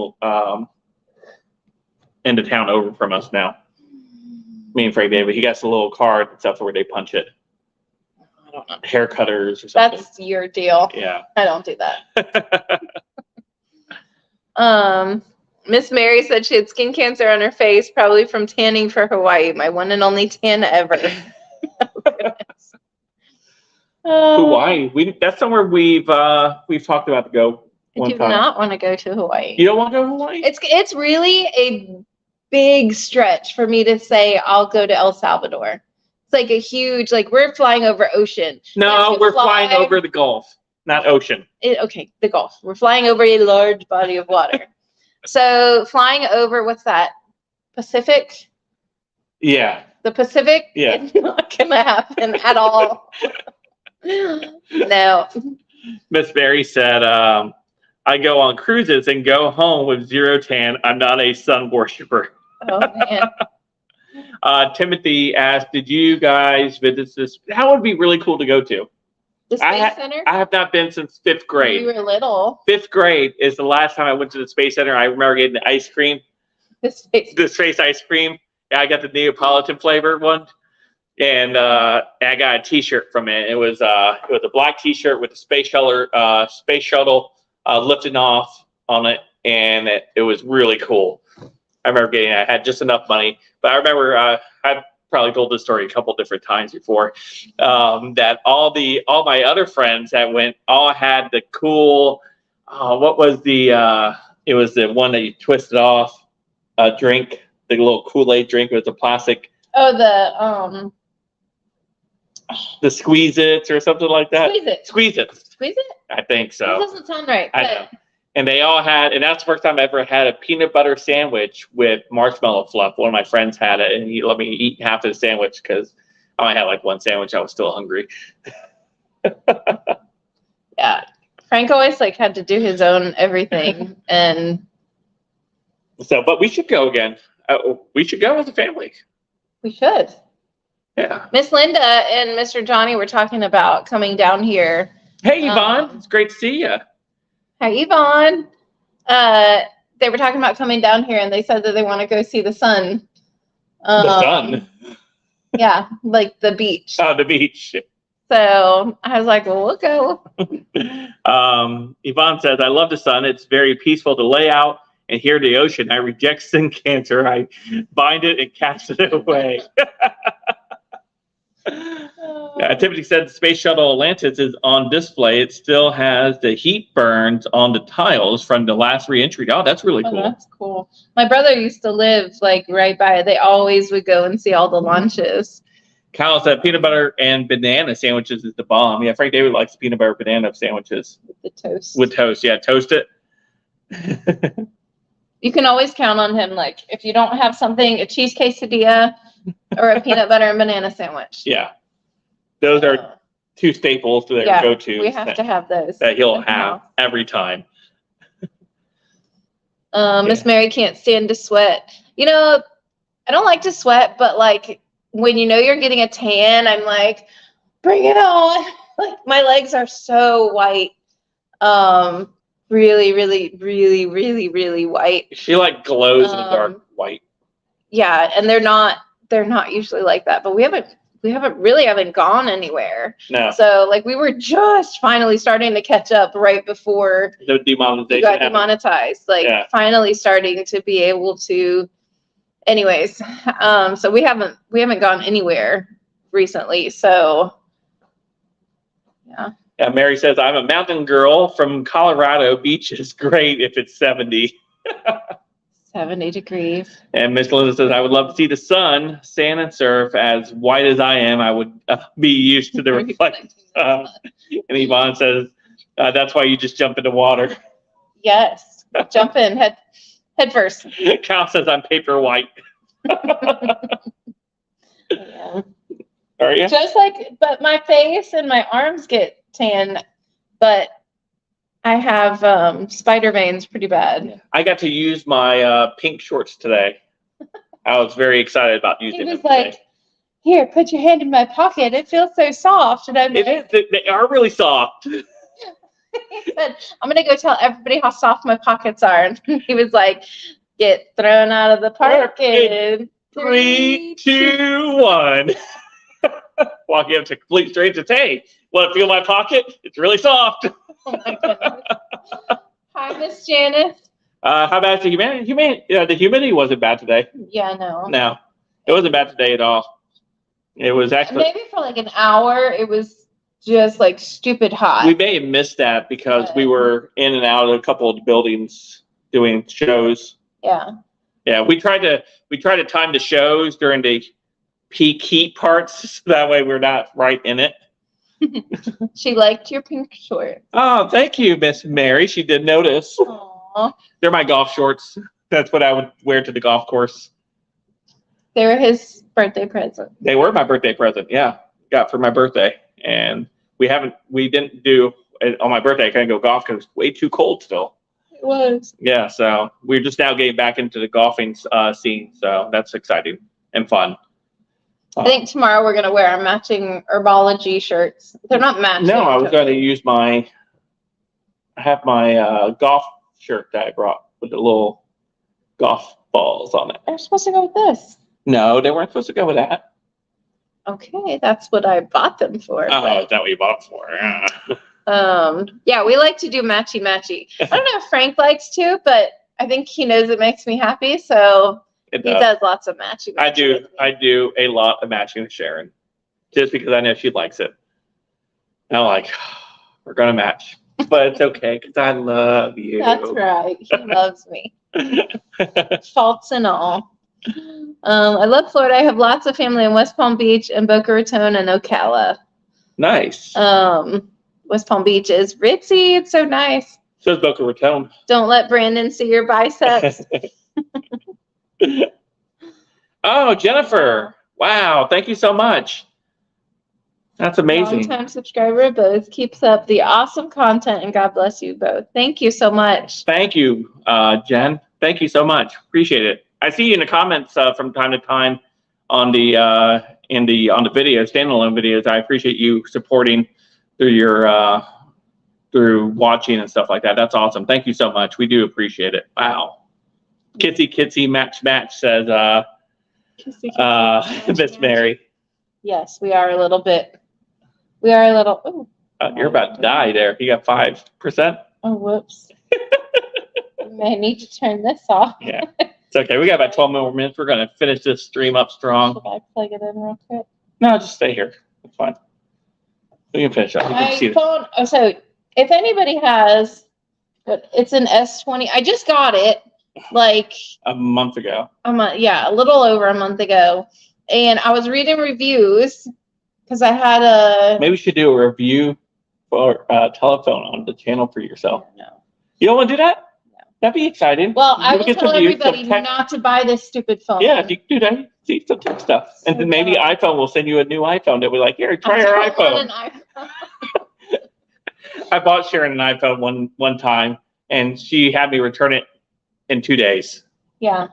the town over from us now. Me and Frank David. He got a little card and stuff where they punch it. I don't know. Hair cutters or something. That's your deal. Yeah. I don't do that. Miss Mary said she had skin cancer on her face, probably from tanning for Hawaii. My one and only tan ever. Oh, goodness. Hawaii. That's somewhere we've talked about to go I one do time. not want to go to Hawaii. You don't want to go to Hawaii? It's really a big stretch for me to say I'll go to El Salvador. It's like a huge, like we're flying over ocean. No, If you we're fly- flying over the Gulf, not ocean. Okay, the Gulf. We're flying over a large body of water. So flying over, what's that? Pacific? Yeah. The Pacific? Yeah. It's not gonna happen at all. No. Miss Mary said, I go on cruises and go home with zero tan. I'm not a sun worshiper. Oh man. Timothy asked, did you guys visit this? That would be really cool to go to. The Space Center? I have not been since fifth grade. You were little. Fifth grade is the last time I went to the Space Center. I remember getting the ice cream, The Space the space ice cream. Yeah, I got the Neapolitan flavor one. And I got a T-shirt from it. It was a black T-shirt with the space shuttle lifting off on it, and it was really cool. I remember getting it. I had just enough money, but I remember I've probably told this story a couple different times before. That all my other friends that went all had the cool. What was the? It was the one that you twisted off drink, the little Kool-Aid drink. It was a plastic. Oh, The Squeeze-Its or something like that. Squeeze it. Squeeze-It. Squeeze it? I think That so. doesn't sound right. I know. And they all had, and that's the first time I ever had a peanut butter sandwich with marshmallow fluff. One of my friends had it, and he let me eat half of the sandwich because I only had like one sandwich. I was still hungry. Yeah. Frank always like had to do his own everything, and So, but we should go again. We should go as a family. we should. Yeah. Miss Linda and Mr. Johnny were talking about coming down here. Hey, Yvonne. It's great to see you. Hi, Yvonne. They were talking about coming down here, and they said that they want to go see the sun. The sun. Yeah, like the beach. Oh, the beach. So I was like, well, we'll go. Yvonne says, I love the sun. It's very peaceful to lay out and hear the ocean. I reject skin cancer. I bind it and cast it away. Tiffany said the Space Shuttle Atlantis is on display. It still has the heat burns on the tiles from the last re-entry. Oh, that's really cool. That's cool. My brother used to live like right by it. They always would go and see all the launches. Kyle said peanut butter and banana sandwiches is the bomb. Yeah, Frank David likes peanut butter banana sandwiches. With the toast. With toast. Yeah, toast it. You can always count on him. Like if you don't have something, a cheese quesadilla or a peanut butter and banana sandwich. Yeah. Those are two staples to their Yeah, go-tos. we have to have those. that he'll in the have house. every time. Miss Mary can't stand to sweat. You know, I don't like to sweat, but like when you know you're getting a tan, I'm like, bring it on. Like my legs are so white. Really, really, really, really, really white. She like glows in the dark white. Yeah, and they're not usually like that, but we haven't gone anywhere. No, So like we were just finally starting to catch up right before the we demonetization got happened. demonetized. Like Yeah. finally starting to be able to. Anyways, so we haven't gone anywhere recently. So yeah. Yeah, Mary says, I'm a mountain girl from Colorado. Beach is great if it's 70. 70 degrees. And Miss Linda says, I would love to see the sun, sand, and surf. As white as I am, I would be used to the reflection. And Yvonne says, that's why you just jump into water. Yes. Jump in head first. Kyle says, I'm paper white. Yeah. Are you? Just like, but my face and my arms get tan, but I have spider veins pretty bad. I got to use my pink shorts today. I was very excited about using He them was like, today. here, put your hand in my pocket. It feels so soft. And I'm It like, is. They are really soft. he said, I'm going to go tell everybody how soft my pockets are. And he was like, get thrown out of the park in 3, 2, 1. Walking up to complete strangers. Hey, want to feel my pocket? It's really soft. Oh my goodness. Hi, Miss Janice. How about the humidity? The humidity wasn't bad today. Yeah, no. No, it wasn't bad today at all. It was actually. Maybe for like an hour, it was just like stupid hot. We may have missed that because we were in and out of a couple of the buildings doing shows. Yeah. Yeah, we tried to time the shows during the peak heat parts, so that way we're not right in it. She liked your pink shorts. Oh, thank you, Miss Mary. She did notice. Aww. They're my golf shorts. That's what I would wear to the golf course. They were his birthday present. They were my birthday present. Yeah, got for my birthday, and we didn't do it on my birthday. I couldn't go golf because it's way too cold still. It was. Yeah, so we're just now getting back into the golfing scene. So that's exciting and fun. I think tomorrow we're going to wear our matching Herbology shirts. They're not matching. No, I was going to use I have my golf shirt that I brought with the little golf balls on it. They're supposed to go with this. No, they weren't supposed to go with that. Okay, that's what I bought them for. Oh, is that what you bought for? Yeah, we like to do matchy. I don't know if Frank likes to, but I think he knows it makes me happy, so he does lots of matchy. I do a lot of matching with Sharon, just because I know she likes it. And I'm like, we're gonna match, but it's okay because I love you. That's right. He loves me, faults and all. I love Florida. I have lots of family in West Palm Beach and Boca Raton and Ocala. Nice. West Palm Beach is ritzy. It's so nice. So is Boca Raton. Don't let Brandon see your biceps. Oh, Jennifer. Wow. Thank you so much. That's amazing. Long-time subscriber both keeps up the awesome content, and God bless you both. Thank you so much. Thank you, Jen. Thank you so much. Appreciate it. I see you in the comments from time to time on the videos, standalone videos. I appreciate you supporting through your through watching and stuff like that. That's awesome. Thank you so much. We do appreciate it. Wow. Kitsy match says Miss Mary. Yes, we are a little bit. We are a little. Ooh. You're about to die there. You got 5%. Oh, whoops. I may need to turn this off. Yeah, it's okay. We got about 12 more minutes. We're gonna finish this stream up strong. Should I plug it in real quick? No, just stay here. It's fine. We can finish up. You can My see it. phone. Oh, so if anybody has, but it's an S20. I just got it like A month ago. a little over a month ago, and I was reading reviews because I had a. Maybe we should do a review for telephone on the channel for yourself. No. You don't want to do that? No. That'd be exciting. Well, I We'll will get tell some views, everybody some tech- not to buy this stupid phone. Yeah, if you do that, see some tech stuff. And then maybe iPhone will send you a new iPhone. They'll be like, here, try our I don't iPhone. want an iPhone. I bought Sharon an iPhone one time, and she had me return it in 2 days. Yeah,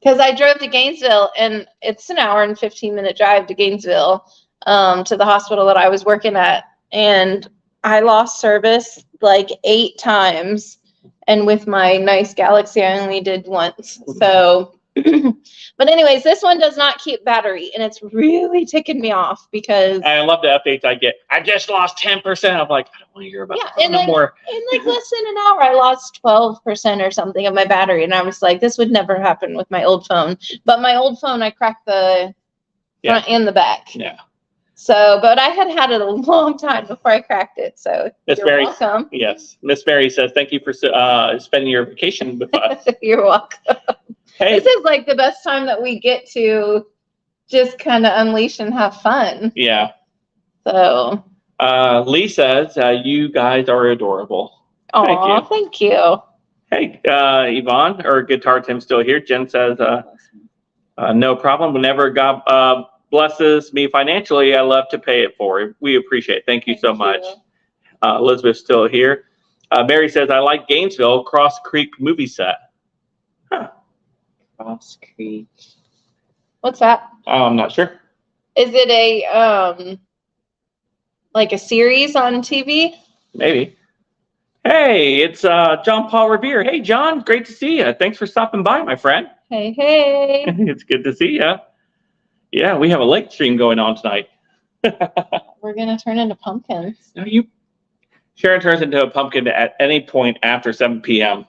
because I drove to Gainesville, and it's an hour and 15-minute drive to Gainesville, to the hospital that I was working at, and I lost service like 8 times, and with my nice Galaxy, I only did once. So, but anyways, this one does not keep battery, and it's really ticking me off because I love the updates I get. I just lost 10%. I'm like, I don't want to hear about that no more. in like less than an hour, I lost 12% or something of my battery, and I was like, this would never happen with my old phone. But my old phone, I cracked the front and the back. Yeah. So, but I had it a long time before I cracked it. So Miss you're Mary, welcome. yes. Miss Mary says, thank you for spending your vacation with us. You're welcome. Hey, This is like the best time that we get to just kind of unleash and have fun. yeah. So, Lee says, you guys are adorable. aw, thank you. Hey, Yvonne, or Guitar Tim still here. Jen says, no problem. Whenever God blesses me financially, I love to pay it forward. We appreciate it. Thank you so much. Elizabeth's still here. Mary says, I like Gainesville Cross Creek movie set. Huh. Cross Creek. What's that? I'm not sure. Is it a like a series on TV? Maybe. Hey, it's John Paul Revere. Hey, John, great to see you. Thanks for stopping by, my friend. Hey, hey. It's good to see you. Yeah, we have a lake stream going on tonight. We're gonna turn into pumpkins. No, Sharon turns into a pumpkin at any point after 7 p.m.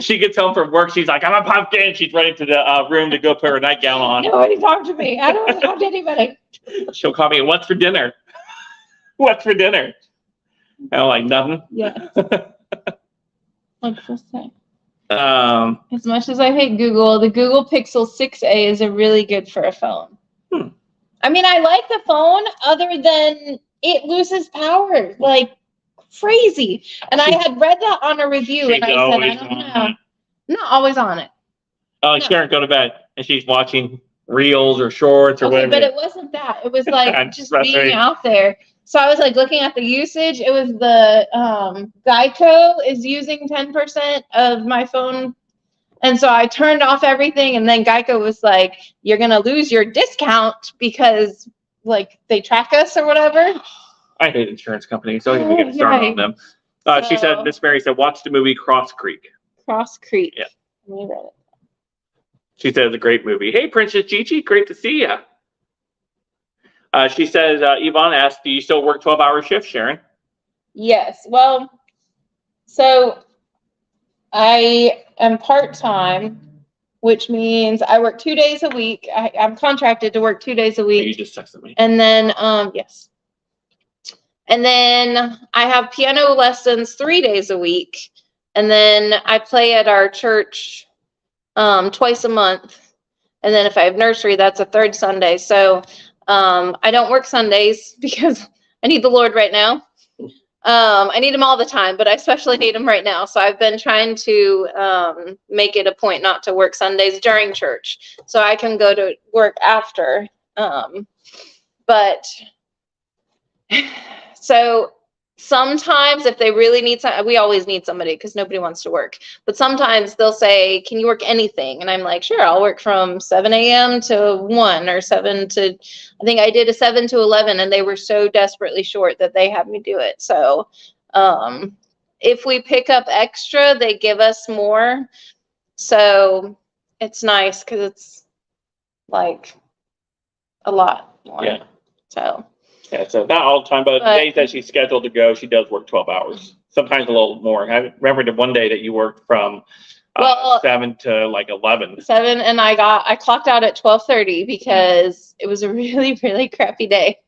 She gets home from work. She's like, I'm a pumpkin. She's running to the room to go put her nightgown on. Nobody talked to me. I don't talk to anybody. She'll call me, what's for dinner? What's for dinner? I'm like, nothing. Yeah. What's this thing? Um, As much as I hate Google, the Google Pixel 6a is a really good for a phone. I mean, I like the phone other than it loses power like crazy. And I had read that on a review and I said, I don't know. I'm not always on it. Oh, No. Sharon, go to bed. And she's watching reels or shorts or Okay, whatever. but it wasn't that. It was like I'm just sorry. being out there. So I was like looking at the usage. It was the Geico is using 10% of my phone. And so I turned off everything. And then Geico was like, you're going to lose your discount because like they track us or whatever. I hate insurance companies, so we get started on them. She said, Miss Mary said, watch the movie Cross Creek. Cross Creek. Yeah. Let me read it. She said it's a great movie. Hey, Princess Gigi, great to see you. She says, Yvonne asked, do you still work 12-hour shifts, Sharon? Yes. Well, so I am part-time, which means I work 2 days a week. I'm contracted to work 2 days a You week. just texted me. And then, yes. And then I have piano lessons 3 days a week. And then I play at our church twice a month. And then if I have nursery, that's a third Sunday. So I don't work Sundays because I need the Lord right now. I need him all the time, but I especially need him right now. So I've been trying to make it a point not to work Sundays during church so I can go to work after. But so sometimes if they really need some, we always need somebody because nobody wants to work. But sometimes they'll say, can you work anything? And I'm like, sure, I'll work from 7 a.m. to 1 or 7 to, I think I did a 7 to 11 and they were so desperately short that they had me do it. So if we pick up extra, they give us more. So it's nice because it's like a lot more. Yeah. So. Yeah, so not all the time, but the days that she's scheduled to go, she does work 12 hours. Sometimes a little more. I remember the one day that you worked from 7 to like 11. 7, and I clocked out at 12:30 because it was a really, really crappy day.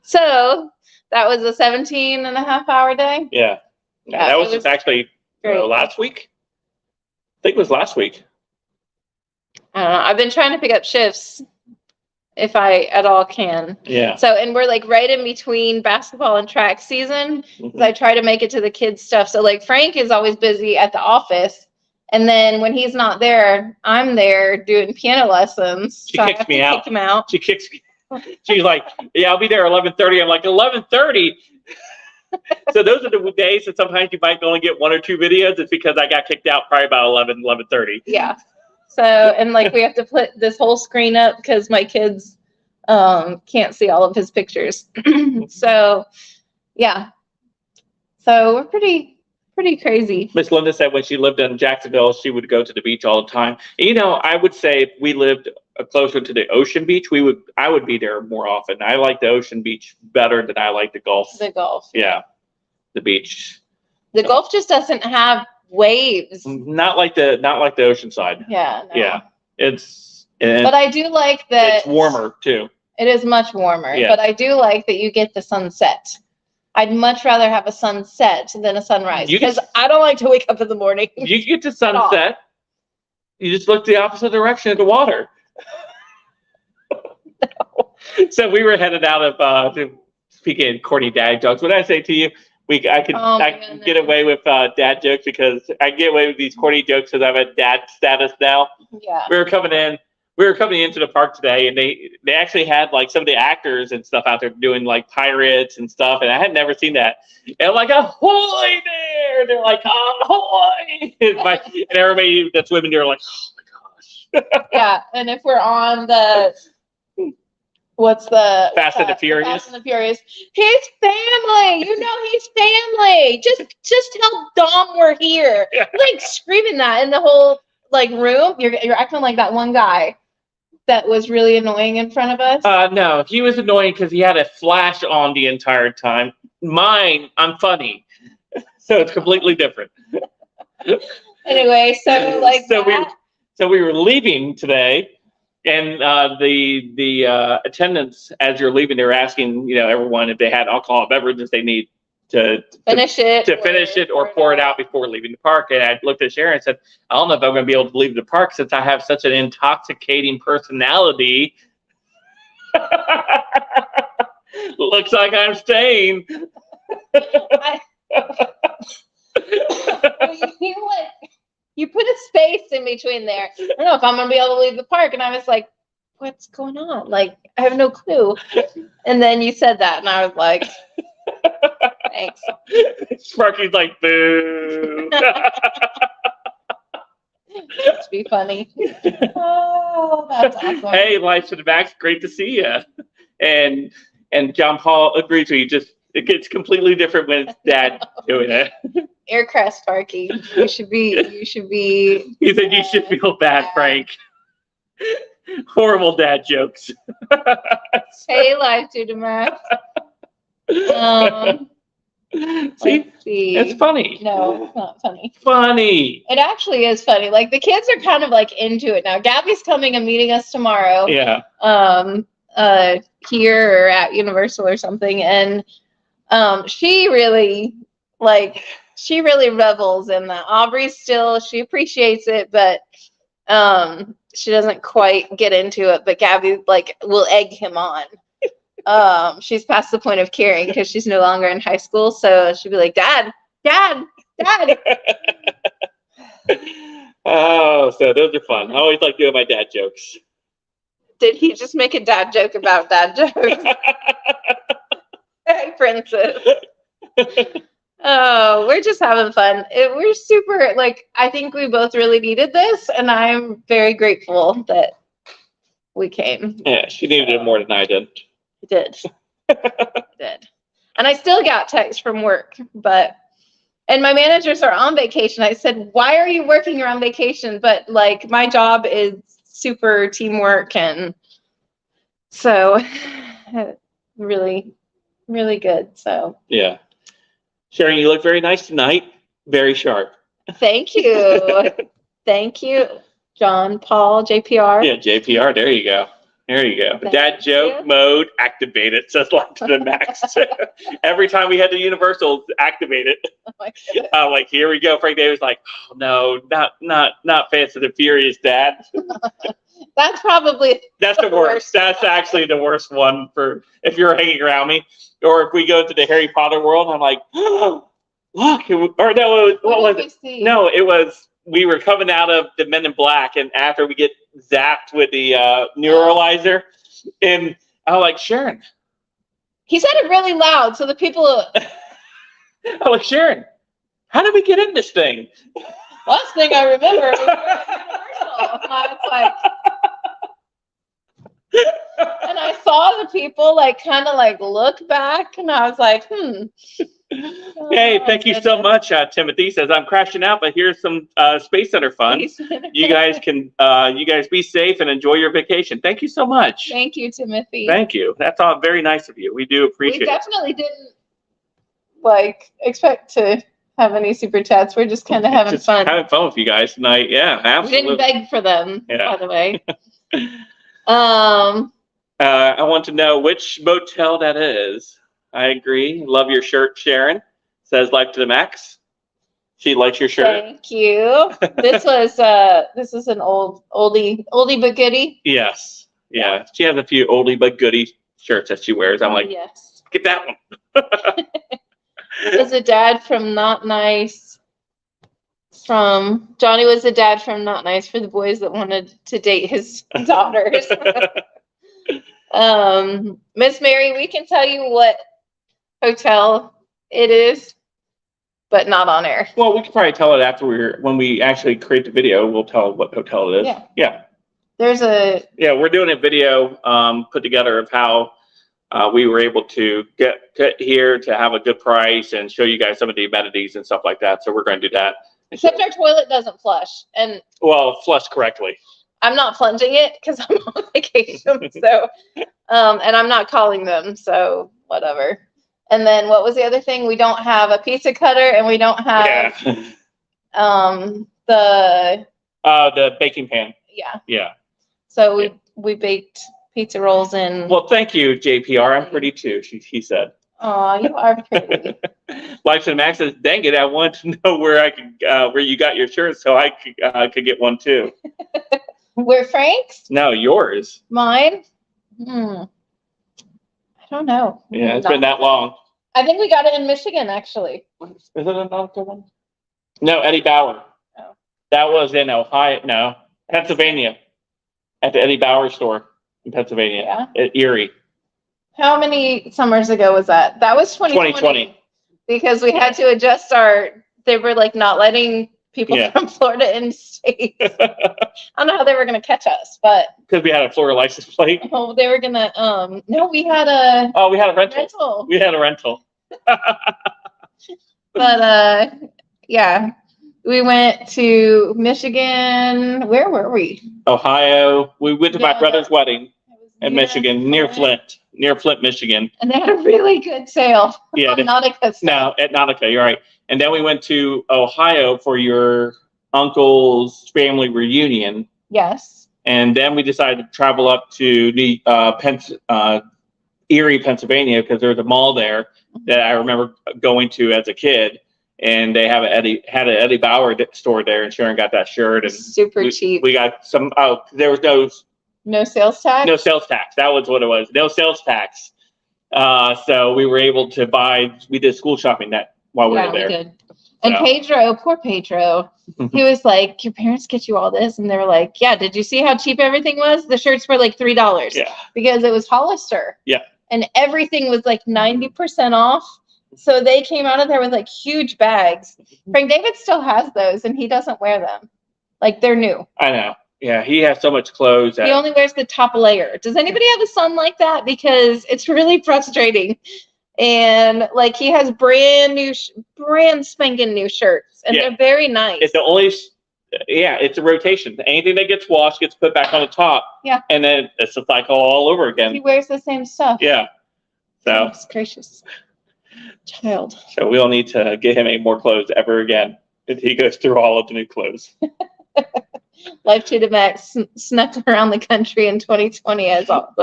So that was a 17.5-hour day. Yeah. Yeah, that it was was actually great. last week. I think it was last week. I don't know. I've been trying to pick up shifts if I at all can. Yeah. So, and we're like right in between basketball and track season. Mhm. I try to make it to the kids stuff. So like Frank is always busy at the office. And then when he's not there, I'm there doing piano lessons. She so kicks I have me to out. kick him out. She kicks me. She's like, yeah, I'll be there 11:30. I'm like, 11:30. So those are the days that sometimes you might only get 1 or 2 videos. It's because I got kicked out probably about 11:30. Yeah. So, and like we have to put this whole screen up because my kids can't see all of his pictures. So, yeah. So we're pretty crazy. Miss Linda said when she lived in Jacksonville, she would go to the beach all the time. You know, I would say if we lived closer to the ocean beach, I would be there more often. I like the ocean beach better than I like the Gulf. The Gulf. Yeah, the beach. The Gulf just doesn't have waves. Not like the ocean side. Yeah. No. Yeah, But I do like that. It's warmer too. It is much warmer. Yeah. But I do like that you get the sunset. I'd much rather have a sunset than a sunrise You because get- I don't like to wake up in the morning. You get to sunset. You just look the opposite direction of the water. So we were headed out of, speaking of corny dad jokes, what did I say to you? I can get away with dad jokes because I get away with these corny jokes because I have a dad status now. Yeah. We were coming into the park today, and they actually had like some of the actors and stuff out there doing like pirates and stuff, and I had never seen that. And I'm like, ahoy there! They're like, ahoy! And everybody that's women, they're like, oh my gosh. Yeah, and if we're on the what's the Fast and the Furious? Fast and the Furious. His family, he's family. Just tell Dom we're here. Yeah. Like screaming that in the whole like room. You're acting like that one guy that was really annoying in front of us. No, he was annoying because he had a flash on the entire time. Mine, I'm funny, so it's completely different. Anyway, so like so we were leaving today. And the attendants, as you're leaving, they were asking, everyone if they had alcoholic beverages they need to finish it or pour it out before leaving the park. And I looked at Sharon and said, I don't know if I'm going to be able to leave the park since I have such an intoxicating personality. Looks like I'm staying. You put a space in between there. I don't know if I'm going to be able to leave the park. And I was like, what's going on? Like, I have no clue. And then you said that, and I was like, thanks. Sparky's like, boo. Let's be funny. Oh, that's awesome. Hey, Life to the Max, great to see you. And John Paul agrees with you. It gets completely different when it's Dad doing it. Aircraft Sparky. You should be. He said you should feel bad, Frank. Horrible dad jokes. Hey, Life to the Max. See, it's funny. No, it's not funny. Funny. It actually is funny. Like the kids are kind of like into it now. Gabby's coming and meeting us tomorrow. Yeah. Here or at Universal or something, and she really revels in that. Aubrey still, she appreciates it, but she doesn't quite get into it. But Gabby will egg him on. She's past the point of caring because she's no longer in high school, so she'll be like, Dad. Oh, so those are fun. I always like doing my dad jokes. Did he just make a dad joke about dad jokes? Hey, princess. Oh, we're just having fun. We're super, I think we both really needed this, and I'm very grateful that we came. Yeah, she needed it more than I did. I did. Did. And I still got texts from work, and my managers are on vacation. I said, why are you working? You're on vacation. But my job is super teamwork, and so really, really good. So yeah. Sharon, you look very nice tonight. Very sharp. Thank you. Thank you, John Paul, JPR. Yeah, JPR. There you go. There you go. Dad joke mode activated. Says Life to the Max. Every time we had the Universal activated. Oh my goodness. Here we go. Frank Davis oh no, not Fast and the Furious, Dad. That's probably the worst. That's actually the worst one for if you're hanging around me, or if we go to the Harry Potter world. I'm like, oh, look, or no, what was it? No, it was. We were coming out of the Men in Black, and after we get zapped with the neuralizer, and I'm like, Sharon. He said it really loud, so the people. I'm like, Sharon, how did we get in this thing? Last thing I remember was Universal. And I was like, and I saw the people kind of look back, and I was like, Hey, thank you so much. Timothy says, I'm crashing out, but here's some Space Center fun. You guys be safe and enjoy your vacation. Thank you so much. Thank you, Timothy. Thank you. That's all very nice of you. We do appreciate it. We definitely didn't expect to have any super chats. We're just kind of having fun. Having fun with you guys tonight. Yeah, absolutely. We didn't beg for them, by the way. I want to know which motel that is. I agree. Love your shirt, Sharon. Says Life to the Max. She likes your shirt. Thank you. This was an oldie but goodie. Yes. Yeah. She has a few oldie but goodie shirts that she wears. I'm like, yes. get that one. Was a dad from Not Nice. Johnny was a dad from Not Nice for the boys that wanted to date his daughters. Miss Mary, we can tell you what hotel it is, but not on air. Well, we could probably tell it after when we actually create the video. We'll tell what hotel it is. Yeah. Yeah. We're doing a video put together of how we were able to get here to have a good price and show you guys some of the amenities and stuff like that. So we're going to do that. Except our toilet doesn't flush, and flush correctly. I'm not plunging it because I'm on vacation. So, and I'm not calling them. So whatever. And then what was the other thing? We don't have a pizza cutter, and we don't have the baking pan. Yeah. Yeah. So we baked pizza rolls in. Well, thank you, JPR. I'm pretty too. He said. Oh, you are pretty. Life's and Max says, "Dang it! I want to know where you got your shirt, so I could get one too." Where Frank's? No, yours. Mine? I don't know. Yeah, it's been that long. I think we got it in Michigan, actually. Is it another one? No, Eddie Bauer. Oh. That was in Ohio. No, Pennsylvania, at the Eddie Bauer store in Pennsylvania, at Erie. How many summers ago was that? That was 2020. Because we had to adjust they were like not letting people from Florida in states. I don't know how they were going to catch us, but. Because we had a Florida license plate. Oh, they were going to, no, we had a. Oh, we had a rental. We had a rental. But, yeah. We went to Michigan. Where were we? Ohio. We went to my brother's wedding in Michigan, near Flint, Michigan. And they had a really good sale. Yeah. On Nautica. No, at Nautica, you're right. And then we went to Ohio for your uncle's family reunion. Yes. And then we decided to travel up to Erie, Pennsylvania, because there was a mall there that I remember going to as a kid. And they had an Eddie Bauer store there, and Sharon got that shirt. And super cheap. We got some. There was no sales tax. No sales tax. That was what it was. No sales tax. So we were able to buy. We did school shopping while we were there. We did. And Pedro, poor Pedro, he was like, "Your parents get you all this," and they were like, "Yeah." Did you see how cheap everything was? The shirts were like $3. Yeah. Because it was Hollister. Yeah. And everything was like 90% off. So they came out of there with like huge bags. Frank David still has those, and he doesn't wear them. Like they're new. I know. Yeah, he has so much clothes. He only wears the top layer. Does anybody have a son like that? Because it's really frustrating. And like he has brand spanking new shirts, and they're very nice. It's it's a rotation. Anything that gets washed gets put back on the top. Yeah. And then it's a cycle all over again. He wears the same stuff. Yeah. So. Goodness gracious. Child. So we'll need to get him any more clothes ever again if he goes through all of the new clothes. Life to the max snuck around the country in 2020 as well.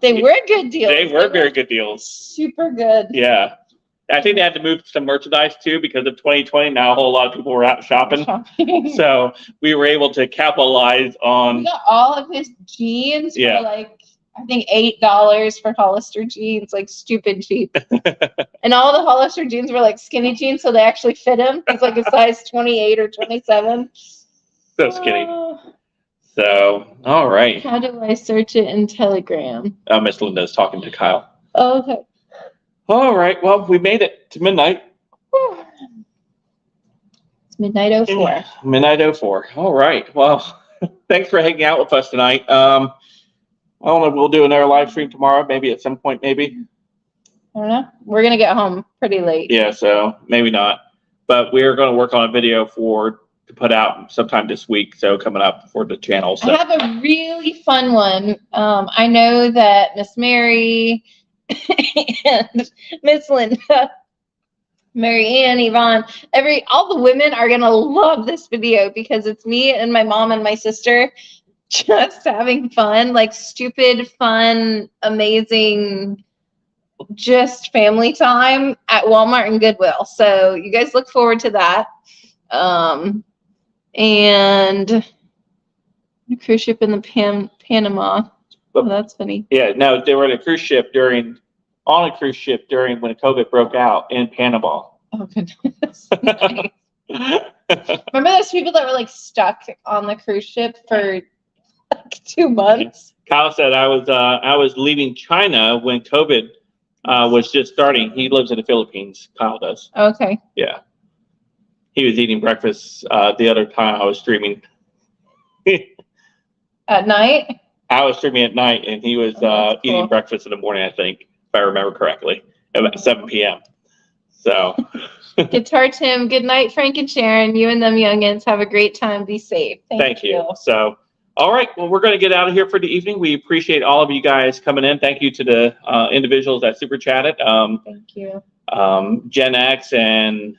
They were good deals. They were very good deals. Super good. Yeah. I think they had to move some merchandise too because of 2020. Now a whole lot of people were out shopping. So we were able to capitalize on. We got all of his jeans for like, I think $8 for Hollister jeans, like stupid cheap. And all the Hollister jeans were like skinny jeans, so they actually fit him. He's like a size 28 or 27. So skinny. So, all right. How do I search it in Telegram? Miss Linda's talking to Kyle. Oh, okay. All right. Well, we made it to midnight. It's midnight 04. Yeah, midnight 04. All right. Well, thanks for hanging out with us tonight. I don't know if we'll do another live stream tomorrow, maybe at some point, maybe. I don't know. We're going to get home pretty late. Yeah, so maybe not. But we're going to work on a video to put out sometime this week, so coming up for the channel. So. I have a really fun one. I know that Miss Mary and Miss Linda, Mary Ann, Yvonne, all the women are going to love this video because it's me and my mom and my sister just having fun, like stupid, fun, amazing, just family time at Walmart and Goodwill. So you guys look forward to that. And a cruise ship in the Panama. Oh, that's funny. Yeah, no, they were on a cruise ship during when COVID broke out in Panama. Oh goodness. Nice. Remember those people that were like stuck on the cruise ship for like 2 months? Kyle said I was leaving China when COVID was just starting. He lives in the Philippines. Kyle does. Okay. Yeah. He was eating breakfast the other time I was streaming. At night? I was streaming at night, and he was eating cool. breakfast in the morning, I think, if I remember correctly, at 7 p.m. So. Guitar Tim, good night, Frank and Sharon. You and them youngins have a great time. Be safe. Thank you. So, all right. Well, we're going to get out of here for the evening. We appreciate all of you guys coming in. Thank you to the individuals that super chatted. Thank you. Gen X and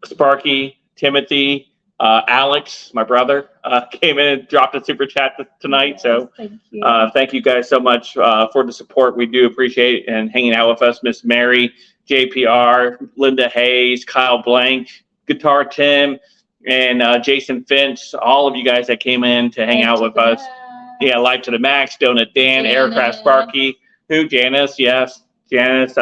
Sparky, Timothy, Alex, my brother, came in and dropped a super chat tonight. Yes, So thank you. guys so much for the support. We do appreciate it, and hanging out with us. Miss Mary, JPR, Linda Hayes, Kyle Blank, Guitar Tim, and Jason Finch, all of you guys that came in to hang out with us. Yeah, Life to the Max, Donut Dan, Aircraft Sparky, Janice, yes, Janice.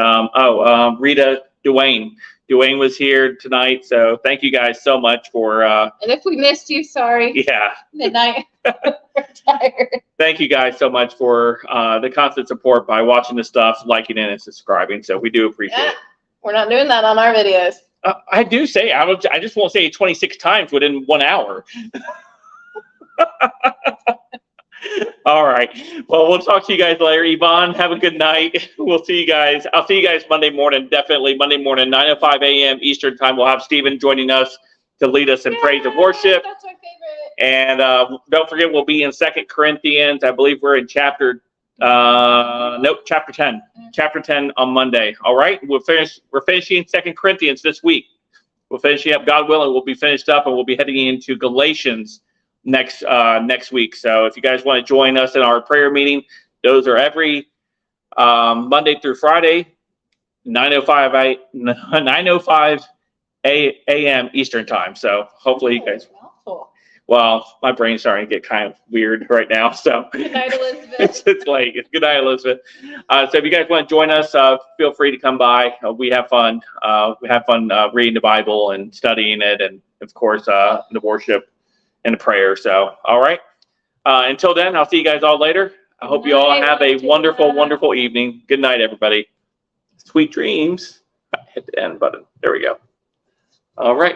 Rita, Dwayne. Dwayne was here tonight, so thank you guys so much for. And if we missed you, sorry. Yeah. Midnight. We're tired. Thank you guys so much for the constant support by watching the stuff, liking it, and subscribing. So we do appreciate it. We're not doing that on our videos. I do say I just won't say it 26 times within 1 hour. All right. Well, we'll talk to you guys later. Yvonne, have a good night. We'll see you guys. I'll see you guys Monday morning. Definitely Monday morning, 9:05 a.m. Eastern time. We'll have Stephen joining us to lead us in praise and worship. That's my favorite. And don't forget, we'll be in 2 Corinthians. I believe we're in chapter 10. Chapter 10 on Monday. All right. We're finishing 2 Corinthians this week. We're finishing up, God willing. We'll be finished up, and we'll be heading into Galatians next week. So if you guys want to join us in our prayer meeting, those are every Monday through Friday, 9:05 a.m. Eastern time. So hopefully you guys. Well, my brain's starting to get kind of weird right now. So Good night, Elizabeth. it's late. Good night, Elizabeth. So if you guys want to join us, feel free to come by. We have fun. Reading the Bible and studying it, and of course the worship and the prayer. So all right. Until then, I'll see you guys all later. I hope you all have a wonderful, wonderful evening. Good night, everybody. Sweet dreams. Hit the end button. There we go. All right.